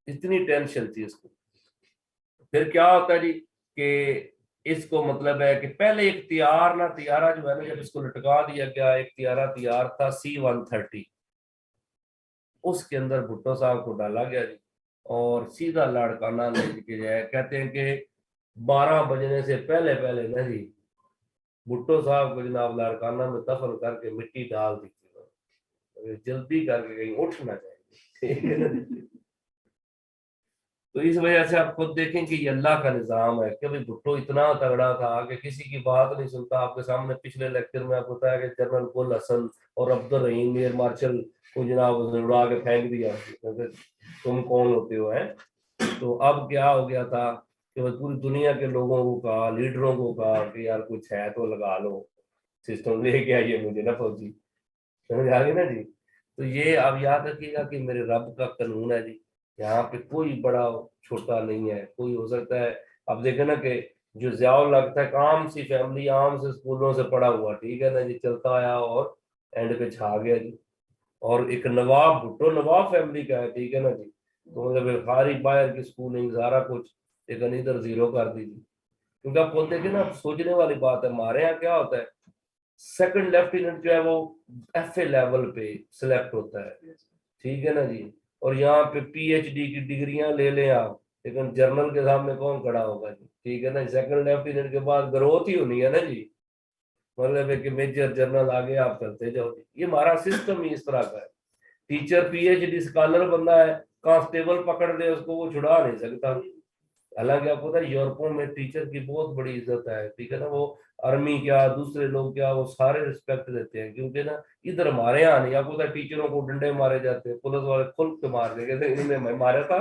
اتنی ٹینشن تھی اس کو. پھر کیا ہوتا ہے جی کہ اس کو مطلب ہے کہ پہلے ایک طیارہ جو ہے نا جب اس کو لٹکا دیا گیا, ایک تیار تھا C-130, اس کے اندر بھٹو صاحب کو ڈالا گیا جی, اور سیدھا لاڑکانہ لے کے جائے. کہتے ہیں کہ 12 بجنے سے پہلے نا جی بھٹو صاحب کو جناب لاڑکانہ میں دفن کر کے مٹی ڈال دی تھی, جلدی کر کے کہیں اٹھ نہ جائے. تو اس وجہ سے آپ خود دیکھیں کہ یہ اللہ کا نظام ہے کہ بھٹو اتنا تگڑا تھا کہ کسی کی بات نہیں سنتا. آپ کے سامنے پچھلے لیکچر میں آپ بتایا کہ جنرل گل حسن اور عبد الرحیم ایئر مارشل کو جناب اڑا کے پھینک دیا, تم کون ہوتے ہو ہیں. تو اب کیا ہو گیا تھا کہ پوری دنیا کے لوگوں کو کہا, لیڈروں کو کہا کہ یار کچھ ہے تو لگا لو, سسٹم لے کے آئیے مجھے نا فوجی. سمجھ آ گئی نا جی. تو یہ آپ یاد رکھیے گا کہ میرے رب کا قانون ہے جی, یہاں پہ کوئی بڑا چھوٹا نہیں ہے. کوئی ہو سکتا ہے اب دیکھیں نا کہ جو ضیاء الحق تھا ایک عام سی فیملی, عام سے اسکولوں سے پڑھا ہوا, ٹھیک ہے نا جی, چلتا آیا اور اینڈ پہ چھا گیا جی. اور ایک نواب بھٹو نواب فیملی کا ہے, ٹھیک ہے نا جی. تو مطلب ساری باہر کی اسکولنگ سارا کچھ, لیکن ادھر 0 کر دی تھی. کیونکہ آپ بولتے کہ نا سوچنے والی بات ہے. ہمارے یہاں کیا ہوتا ہے سیکنڈ لیفٹیننٹ جو ہے وہ ایف اے لیول پہ سلیکٹ ہوتا ہے، ٹھیک ہے نا جی، اور یہاں پہ پی ایچ ڈی کی ڈگریاں لے لیں آپ، لیکن جنرل کے سامنے کون کھڑا ہوگا جی، ٹھیک ہے نا، سیکنڈ لیفٹیننٹ کے بعد گروتھ ہی ہونی ہے نا جی، مطلب ہے کہ میجر جنرل آگے آپ کرتے جاؤ، یہ ہمارا سسٹم ہی اس طرح کا ہے۔ Teacher P H D scholar بندہ ہے، کانسٹیبل پکڑ لے اس کو وہ چھڑا نہیں سکتا، حالانکہ آپ کو پتا ہے یورپوں میں ٹیچر کی بہت بڑی عزت ہے، ٹھیک ہے نا، وہ آرمی کیا دوسرے لوگ کیا وہ سارے رسپیکٹ دیتے ہیں، کیونکہ نا ادھر ہمارے یہاں نہیں، آپ کو پتا ہے ٹیچروں کو ڈنڈے مارے جاتے ہیں، پولیس والے کھل کے مار دیں گے، انہوں نے میں مارا تھا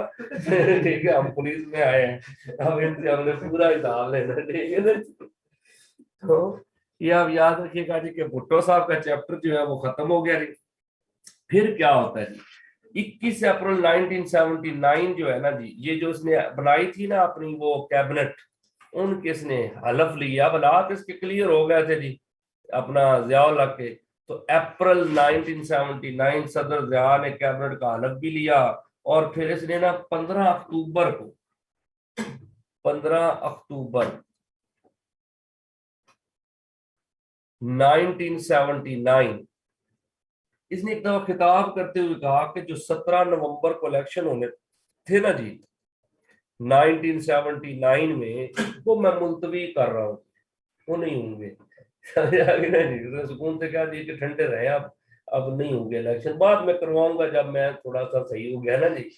ٹھیک ہے ہم پولیس میں آئے ہیں، اب ان سے ہم نے پورا حساب لینا، ٹھیک ہے نا۔ تو یہ آپ یاد رکھیے گا جی کہ بھٹو صاحب کا چیپٹر جو ہے وہ ختم ہو گیا جی۔ پھر کیا ہوتا ہے جی، 21 اپریل 1979 جو ہے نا جی، یہ جو اس نے بنائی تھی نا اپنی وہ کیبنٹ، ان کس نے حلف لیا، حالات اس کے کلیئر ہو گئے تھے جی اپنا ضیاء الحق کے، تو اپریل 1979 صدر ضیاء نے کیبنٹ کا حلف بھی لیا، اور پھر اس نے نا 15 اکتوبر 1979 اس نے ایک دفعہ خطاب کرتے ہوئے کہا کہ جو 17 نومبر کو الیکشن ہونے تھے نا جی 1979 میں، وہ میں ملتوی کر رہا ہوں، وہ نہیں ہوں گے، سکون سے کہا دی کہ ٹھنڈے رہے اب نہیں ہوں گے الیکشن، بعد میں کرواؤں گا جب میں تھوڑا سا صحیح ہو گیا نا جی،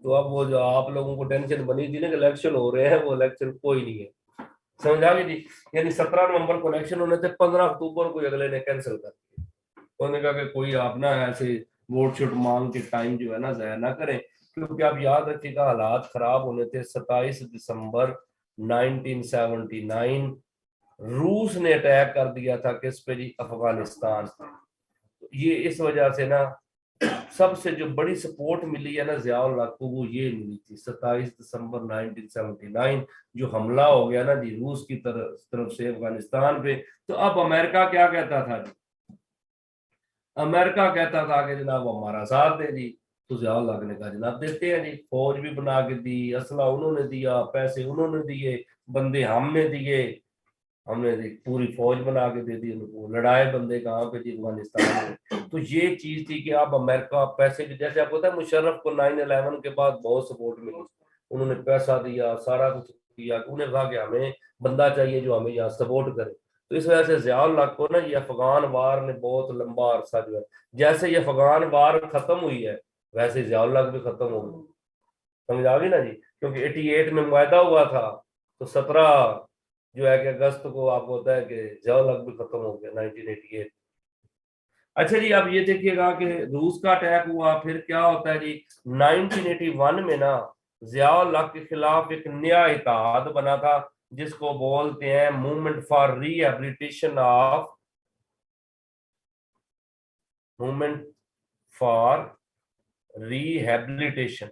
تو اب وہ جو آپ لوگوں کو ٹینشن بنی تھی نا کہ الیکشن ہو رہے ہیں، وہ الیکشن کوئی نہیں ہے، سمجھ آ گئی جی، یعنی 17 نومبر کو الیکشن ہونے تھے، 15 اکتوبر کو اگلے نے کینسل کر دیا، انہوں نے کہا کہ کوئی آپ نا ایسے ووٹ شوٹ مانگ کے ٹائم جو ہے نا ضائع نہ کریں، کیونکہ آپ یاد رکھیے گا حالات خراب ہونے تھے۔ 27 دسمبر 1979 روس نے اٹیک کر دیا تھا کس پہ جی، افغانستان پہ، یہ اس وجہ سے نا سب سے جو بڑی سپورٹ ملی ہے نا ضیاء الحق کو، وہ یہ ملی تھی 27 دسمبر 1979 جو حملہ ہو گیا نا جی روس کی طرف سے افغانستان پہ۔ تو اب امریکہ کیا کہتا تھا جی، امریکہ کہتا تھا کہ جناب ہمارا ساتھ دے جی، تو ضیاء الحق نے کہا جناب دیتے ہیں جی، فوج بھی بنا کے دی، اسلحہ انہوں نے دیا، پیسے انہوں نے دیے، بندے ہم نے دیے، ہم نے پوری فوج بنا کے دے دی ان کو، لڑائے بندے کہاں پہ جی افغانستان میں۔ تو یہ چیز تھی کہ اب امریکہ پیسے کی، جیسے آپ کو پتا ہے مشرف کو 9/11 کے بعد بہت سپورٹ ملی، انہوں نے پیسہ دیا، سارا کچھ دیا، انہوں نے کہا کہ ہمیں بندہ چاہیے جو ہمیں یہاں سپورٹ کرے، تو اس وجہ سے ضیاء الحق کو نا یہ افغان وار نے بہت لمبا عرصہ جو ہے، جیسے یہ افغان وار ختم ہوئی ہے ویسے ضیاء الحق بھی ختم ہو گئی، سمجھ آ گئی نا جی، کیونکہ 88 میں معاہدہ ہوا تھا، تو 17 جو ہے کہ اگست کو آپ کو ہوتا ہے کہ ضیاء الحق بھی ختم ہو گیا 1988۔ اچھا جی اب یہ دیکھیے گا کہ روس کا اٹیک ہوا، پھر کیا ہوتا ہے جی 1981 میں نا ضیاء الحق کے خلاف ایک نیا اتحاد بنا تھا جس کو بولتے ہیں movement for rehabilitation of movement for rehabilitation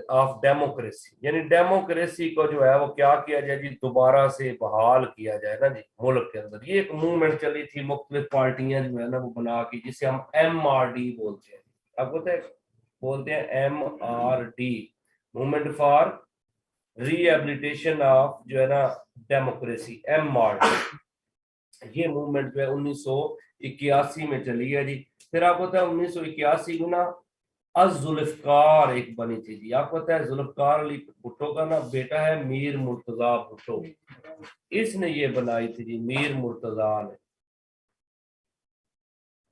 of democracy, یعنی ڈیموکریسی کو جو ہے وہ کیا کیا جائے جی دوبارہ سے بحال کیا جائے نا جی ملک کے اندر، یہ ایک موومنٹ چلی تھی، مختلف پارٹیاں جو ہے نا وہ بنا کے، جسے ہم MRD بولتے ہیں، آپ کو بولتے ہیں MRD movement for rehabilitation of جو ہے نا ڈیموکریسی، MRD، یہ موومنٹ جو ہے 1981 میں چلی ہے جی۔ پھر آپ کو پتا ہے 1981 میں نا ذوالفقار ایک بنی تھی جی، آپ کو پتا ہے ذوالفقار علی بھٹو کا نا بیٹا ہے میر مرتضیٰ بھٹو، اس نے یہ بنائی تھی جی میر مرتضیٰ نے،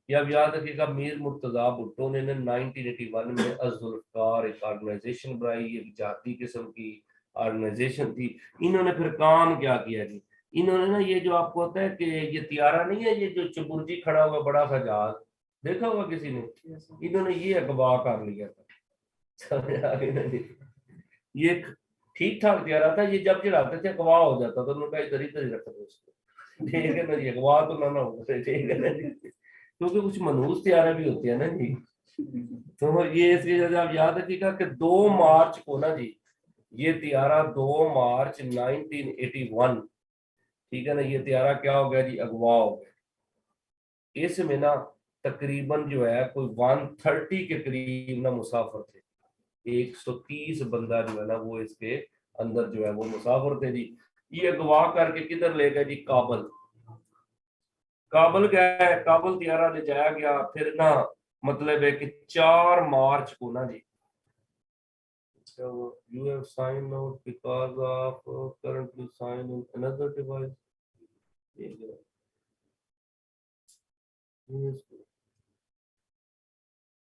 یہ اب یاد رکھیے گا میر مرتضیٰ بھٹو نے 1981 میں ذوالفقار ایک آرگنائزیشن بنائی، ایک جاتی قسم کی آرگنائزیشن تھی۔ انہوں نے پھر کام کیا کیا جی، انہوں نے نا یہ جو آپ کو ہوتا ہے کہ یہ طیارہ نہیں ہے، یہ جو چبرجی کھڑا ہوا بڑا سا جہاز دیکھا ہوگا کسی نے، انہوں نے یہ اغوا کر لیا تھا، یہ ٹھیک ٹھاک طیارہ تھا، یہ جب چڑھاتے تھے اغوا ہو جاتا تھا، انہوں نے کہا ادھر ادھر ہی رکھ دو اس کو، ٹھیک ہے نا جی، اغوا تو نہ ہو، ٹھیک ہے نا جی، کیونکہ کچھ منحوس طیارے بھی ہوتے ہیں نا جی، تو یہ اس وجہ سے آپ یاد رکھیے گا کہ 2 مارچ کو نا جی یہ طیارہ 2 مارچ 1981 ٹھیک ہے نا، یہ طیارہ کیا ہو گیا جی اغوا ہو گیا، اس میں نا تقریباً جو ہے کوئی 130 کے قریب نا مسافر تھے، 130 بندہ جو ہے نا وہ اس کے اندر جو ہے وہ مسافر تھے جی. یہ اغوا کر کے کدھر لے گئے جی؟ کابل. کابل کیا ہے؟ کابل طیارہ لے جایا گیا. پھر نا مطلب ہے کہ 4 مارچ کو نا جی you have signed out because of currently signed in another device.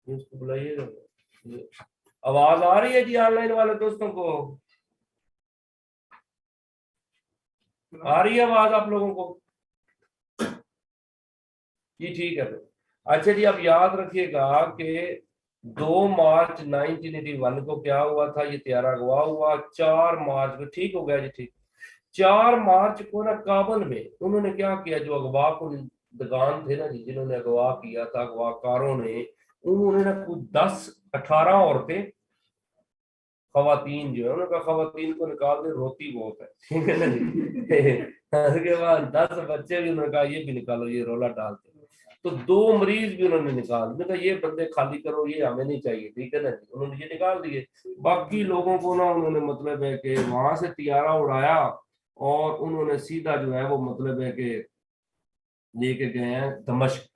اس کو بلائیے گا. آواز آ رہی ہے جی آن لائن والے دوستوں کو؟ آ رہی ہے آواز آپ لوگوں کو؟ جی ٹھیک ہے. اچھا جی اب یاد رکھیے گا کہ 2 مارچ 1981 کو کیا ہوا تھا؟ یہ طیارہ اغوا ہوا. 4 مارچ کو ٹھیک ہو گیا جی ٹھیک. 4 مارچ کو نا کابل میں انہوں نے کیا کیا؟ جو اغوا کو دگان تھے نا جی جنہوں نے اغوا کیا تھا اغوا کاروں نے، انہوں نے نا کچھ 10-18 عورتیں خواتین جو ہے انہوں نے کہا خواتین کو نکال دے، روتی بہت ہے. ٹھیک ہے نا جی. اس کے بعد 10 بچے بھی انہوں نے کہا یہ بھی نکالو، یہ رولا ڈالتے. تو 2 مریض بھی انہوں نے نکال دیے. کہا یہ بندے خالی کرو، یہ ہمیں نہیں چاہیے. ٹھیک ہے نا جی. انہوں نے یہ نکال دیے. باقی لوگوں کو نا انہوں نے مطلب ہے کہ وہاں سے طیارہ اڑایا اور انہوں نے سیدھا جو ہے وہ مطلب ہے کہ لے کے گئے ہیں دمشق.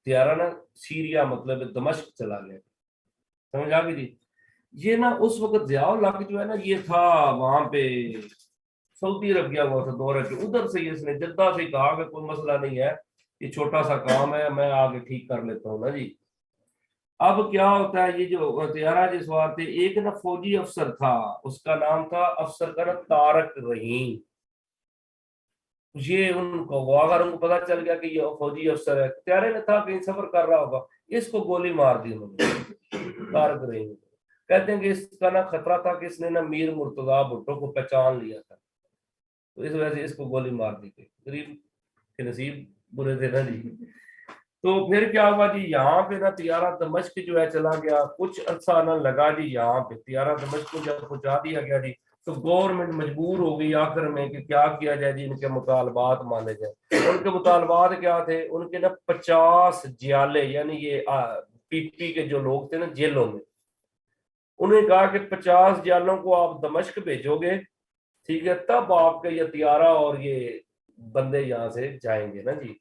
طیارہ نا سیریا مطلب دمشق چلا گیا. سمجھ آ گئی جی. یہ نا اس وقت ضیاء الحق جو ہے نا یہ تھا وہاں پہ سعودی عرب گیا ہوا تھا دورے پہ. ادھر سے اس نے جدہ سے کہا کہ کوئی مسئلہ نہیں ہے، یہ چھوٹا سا کام ہے، میں آگے ٹھیک کر لیتا ہوں نا جی. اب کیا ہوتا ہے، یہ جو طیارہ جس بار تھے ایک نا فوجی افسر تھا، اس کا نام تھا افسر کا نا طارق رحیم. یہ ان کو اگر ان کو پتا چل گیا کہ یہ فوجی افسر ہے، طیارے میں تھا کہیں سفر کر رہا ہوگا، اس کو گولی مار دی انہوں نے طارق رحیم. کہتے ہیں کہ اس کا نا خطرہ تھا کہ اس نے نا میر مرتضیٰ بھٹو کو پہچان لیا تھا، تو اس وجہ سے اس کو گولی مار دی گئی. غریب کے نصیب برے تھے نا جی. تو پھر کیا ہوا جی، یہاں پہ نا طیارہ دمشق جو ہے چلا گیا. کچھ عرصہ نہ لگا جی، یہاں پہ طیارہ دمشق کو جب پہنچا دیا گیا جی تو گورنمنٹ مجبور ہو گئی آخر میں کہ کیا کیا جائے جی، ان کے مطالبات مانے جائیں. ان کے مطالبات کیا تھے؟ ان کے نا 50 جیالے یعنی یہ پی پی کے جو لوگ تھے نا جیلوں میں، انہوں نے کہا کہ 50 جیالوں کو آپ دمشق بھیجو گے، ٹھیک ہے، تب آپ کا یہ طیارہ اور یہ بندے یہاں سے جائیں گے نا جی.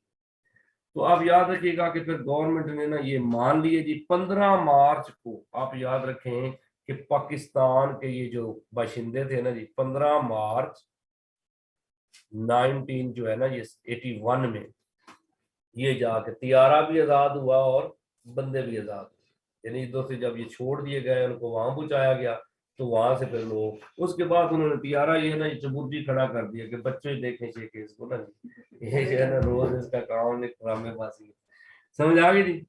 تو آپ یاد رکھیے گا کہ پھر گورنمنٹ نے نا یہ مان لیے جی. 15 مارچ کو آپ یاد رکھیں کہ پاکستان کے یہ جو باشندے تھے نا جی، 15 مارچ 19 جو ہے نا یہ 81 میں یہ جا کے طیارہ بھی آزاد ہوا اور بندے بھی آزاد ہوئے. یعنی ادھر سے جب یہ چھوڑ دیے گئے ان کو وہاں پہنچایا گیا تو وہاں سے پھر لوگ اس کے بعد انہوں نے طیارہ یہ نا یہ چبوجی کھڑا کر دیا کہ بچے دیکھیں چاہیے اس کو نا یہ جو ہے نا روز اس کا کام ڈرامے بازی. سمجھ آ گئی جی.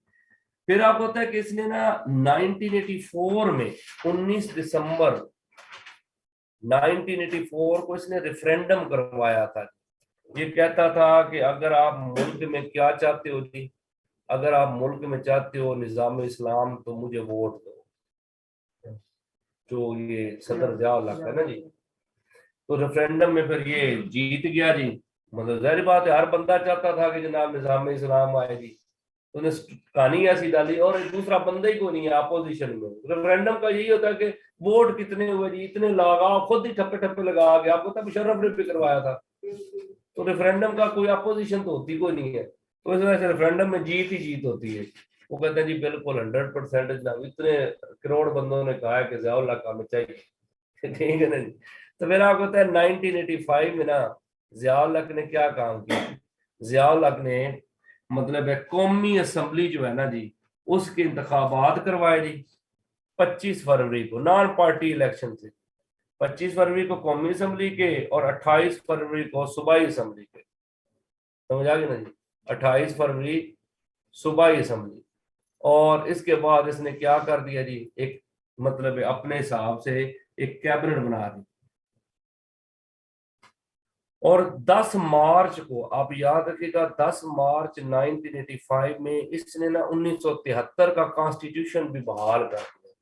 پھر آپ ہوتا ہے کہ اس نے نا 1984 میں 19 دسمبر 1984 کو اس نے ریفرینڈم کروایا تھا. یہ کہتا تھا کہ اگر آپ ملک میں کیا چاہتے ہو جی، اگر آپ ملک میں چاہتے ہو نظام اسلام تو مجھے ووٹ دو. جو یہ صدر ضیاء الحق ہے نا جی، تو ریفرینڈم میں پھر یہ جیت گیا جی. مطلب ظاہر بات ہے ہر بندہ چاہتا تھا کہ جناب نظام اسلام آئے جی. تو نے کہانی ایسی ڈالی اور دوسرا بندہ ہی کوئی نہیں ہے اپوزیشن میں. ریفرینڈم کا یہی ہوتا ہے کہ ووٹ کتنے ہوئے جی، اتنے لگا خود ہی ٹھپے ٹھپے لگا کے. آپ کو تب مشرف نے بھی کروایا تھا. تو ریفرینڈم کا کوئی اپوزیشن تو ہوتی کوئی نہیں ہے، تو اس وجہ سے ریفرینڈم میں جیت ہی جیت ہوتی ہے. وہ کہتے ہیں جی بالکل 100% جناب اتنے کروڑ بندوں نے کہا ہے کہ ضیاء اللہ کا ہمیں چاہیے. ٹھیک ہے نا جی. تو پھر آپ کہتے ہیں 1985 میں نا ضیاء الحق نے کیا کام کیا؟ ضیاء الحق نے مطلب ہے قومی اسمبلی جو ہے نا جی اس کے انتخابات کروائے جی 25 فروری کو نان پارٹی الیکشن سے. 25 فروری کو قومی اسمبلی کے اور 28 فروری کو صوبائی اسمبلی کے. سمجھ آ گئی نا جی. 28 فروری صوبائی اسمبلی. اور اس کے بعد اس نے کیا کر دیا جی، ایک مطلب اپنے حساب سے ایک کیبنٹ بنا دی. اور 10 مارچ کو آپ یاد رکھیے گا 10 مارچ 1985 میں اس نے نا 1973 کا کانسٹیٹیوشن بھی بحال کر دیا.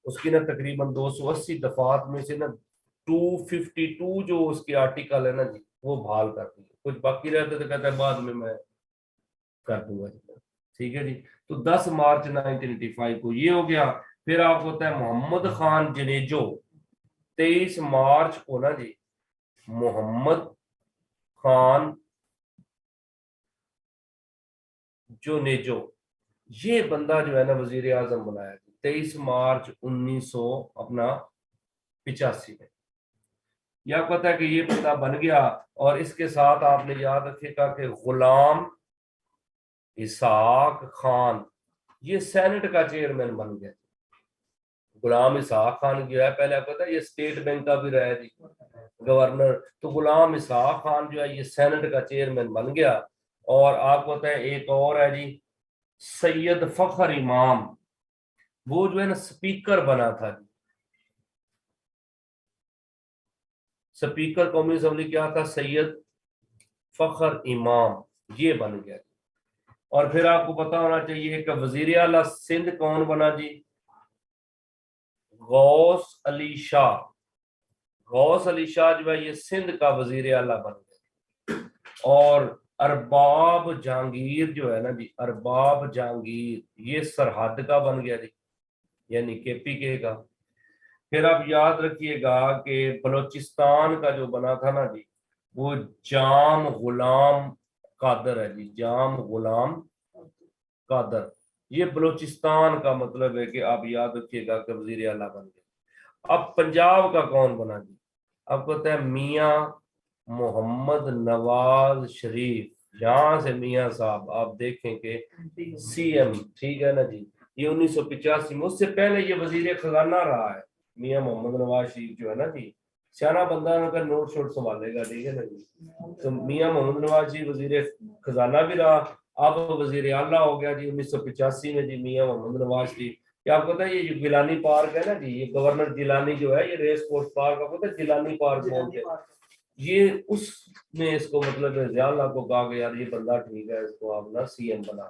اس کی نا تقریباً 280 دفعات میں سے نا 252 جو اس کے آرٹیکل ہے نا جی وہ بحال کر دیے. کچھ باقی رہتے تو کہتا ہے بعد میں کر دوں گا. ٹھیک ہے جی. تو 10 مارچ 1985 کو یہ ہو گیا. پھر آپ کو ہوتا ہے محمد خان جنیجو 23 مارچ کو نا جی. محمد خان جنیجو یہ بندہ جو ہے نا وزیر اعظم بنایا 23 مارچ 1985 میں. یا پتا ہے کہ یہ بندہ بن گیا. اور اس کے ساتھ آپ نے یاد رکھے گا کہ غلام اسحاق خان یہ سینٹ کا چیئرمین بن گیا. غلام اسحاق خان جو ہے پہلے آپ کو پتا ہے یہ اسٹیٹ بینک کا بھی رہا ہے جی گورنر. تو غلام اسحاق خان جو ہے یہ سینٹ کا چیئرمین بن گیا. اور آپ کو پتا ہے ایک اور ہے جی سید فخر امام وہ جو ہے نا سپیکر بنا تھا جی. سپیکر قومی اسمبلی کیا تھا سید فخر امام یہ بن گیا. اور پھر آپ کو پتا ہونا چاہیے کہ وزیر اعلیٰ سندھ کون بنا جی غوث علی شاہ. غوث علی شاہ جو ہے یہ سندھ کا وزیر اعلیٰ بن گیا. اور ارباب جہانگیر جو ہے نا جی ارباب جہانگیر یہ سرحد کا بن گیا جی یعنی کے پی کے کا. پھر آپ یاد رکھیے گا کہ بلوچستان کا جو بنا تھا نا جی وہ جام غلام قادر ہے جی. جام غلام قادر یہ بلوچستان کا مطلب ہے کہ آپ یاد رکھیے گا کہ وزیر اعلیٰ بن گئے. اب پنجاب کا کون بنا جی آپ کو پتا ہے میاں محمد نواز شریف. یہاں سے میاں صاحب آپ دیکھیں کہ سی ایم ٹھیک ہے نا جی یہ 1985 میں. اس سے پہلے یہ وزیر خزانہ رہا ہے میاں محمد نواز شریف جو ہے نا جی سیاح بندہ ان کا نوٹ شوٹ سنبھالے گا ٹھیک ہے نا جی. تو میاں محمد نواز شریف وزیر خزانہ بھی رہا. اب وزیر اعلیٰ ہو گیا جی 1985 میں جی میاں محمد نواز شریف. کیا آپ کو پتا ہے یہ جو گیلانی پارک ہے نا جی یہ گورنر گیلانی جو ہے یہ ریس کورس پارک آپ کو پتا ہے گیلانی پارک بولتے ہیں. یہ اس نے اس کو مطلب ضیاء اللہ کو کہا کہ یار یہ بندہ ٹھیک ہے اس کو آپ نا سی ایم بنا.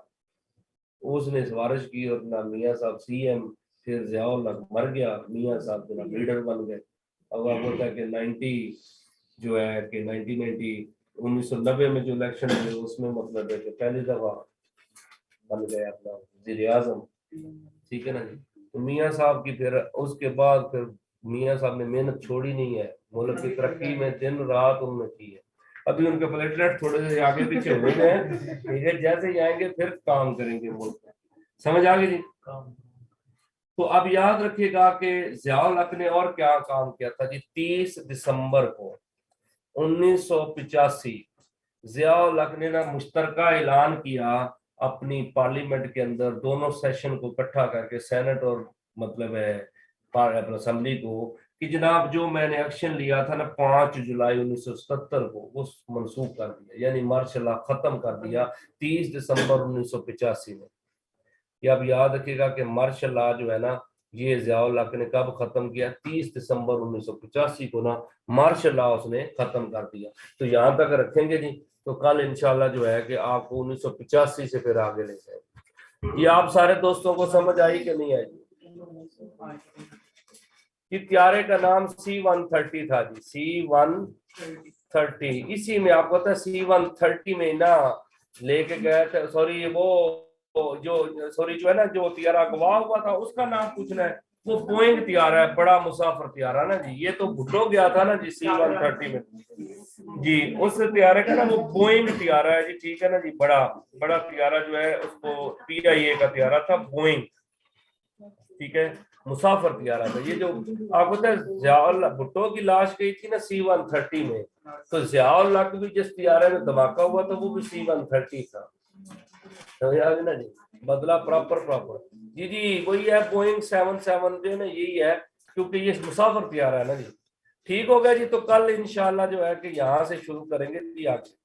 اس نے سفارش کی اور اپنا میاں صاحب سی ایم. پھر ضیاء اللہ مر گیا میاں صاحب جو لیڈر بن گئے. اب آپ ہوتا ہے کہ 1990 میں جو الیکشن ہوئے اس میں مطلب ہے کہ پہلی دفعہ بن گئے اپنا وزیر اعظم. ٹھیک ہے نا جی. تو میاں صاحب کی پھر اس کے بعد پھر میاں صاحب نے محنت چھوڑی نہیں ہے ملک کی ترقی میں دن رات انہوں نے کی ہے. ابھی ان کے پلیٹلیٹ تھوڑے سے آگے پیچھے ہوئے ہیں ٹھیک ہے جیسے ہی آئیں گے پھر کام کریں گے ملک میں. سمجھ آ گئی جی. تو اب یاد رکھیے گا کہ ضیاء الحق نے اور کیا کام کیا تھا جی 30 دسمبر کو 1985 ضیاء الحق نے نا مشترکہ اعلان کیا اپنی پارلیمنٹ کے اندر دونوں سیشن کو اکٹھا کر کے سینٹ اور مطلب ہے اسمبلی کو کہ جناب جو میں نے ایکشن لیا تھا نا 5 جولائی 1977 کو وہ منسوخ کر دیا یعنی مارشل لا ختم کر دیا 30 دسمبر 1985 میں. یہ اب یاد رکھیے گا کہ مارشل لا جو ہے نا یہ ضیاء الحق نے کب ختم کیا 30 دسمبر 1985 کو نا مارشل لا اس نے ختم کر دیا. تو یہاں تک رکھیں گے جی تو کل انشاءاللہ جو ہے کہ آپ کو 1985 سے پھر آگے لے جائیں. یہ آپ سارے دوستوں کو سمجھ آئی کہ نہیں آئی؟ یہ طیارے کا نام C-130 تھا جی C-130. اسی میں آپ کو پتا ہے C-130 میں نا لے کے گئے تھے سوری وہ جو ہے نا جو طیارہ گوا ہوا تھا اس کا نام پوچھنا ہے. وہ بوئنگ طیارہ ہے بڑا مسافر طیارہ نا جی. یہ تو بھٹو گیا تھا نا جی C-130 میں جی اس طیارے کا نا وہ بوئنگ طیارہ ہے جی ٹھیک ہے نا جی. بڑا طیارہ جو ہے اس کو PIA کا طیارہ تھا بوئنگ ٹھیک ہے مسافر طیارہ تھا. یہ جو آپ کو پتا ہے ضیاء اللہ بھٹو کی لاش گئی تھی نا C-130 میں تو ضیاء اللہ کی بھی جس طیارے میں دھماکہ ہوا تھا وہ بھی C-130 تھا. نا جی بدلا پراپر جی وہی ہے بوئنگ 77 جو ہے نا یہی ہے کیونکہ یہ مسافر طیارہ ہے نا جی. ٹھیک ہو گیا جی. تو کل انشاءاللہ جو ہے کہ یہاں سے شروع کریں گے جی آگے.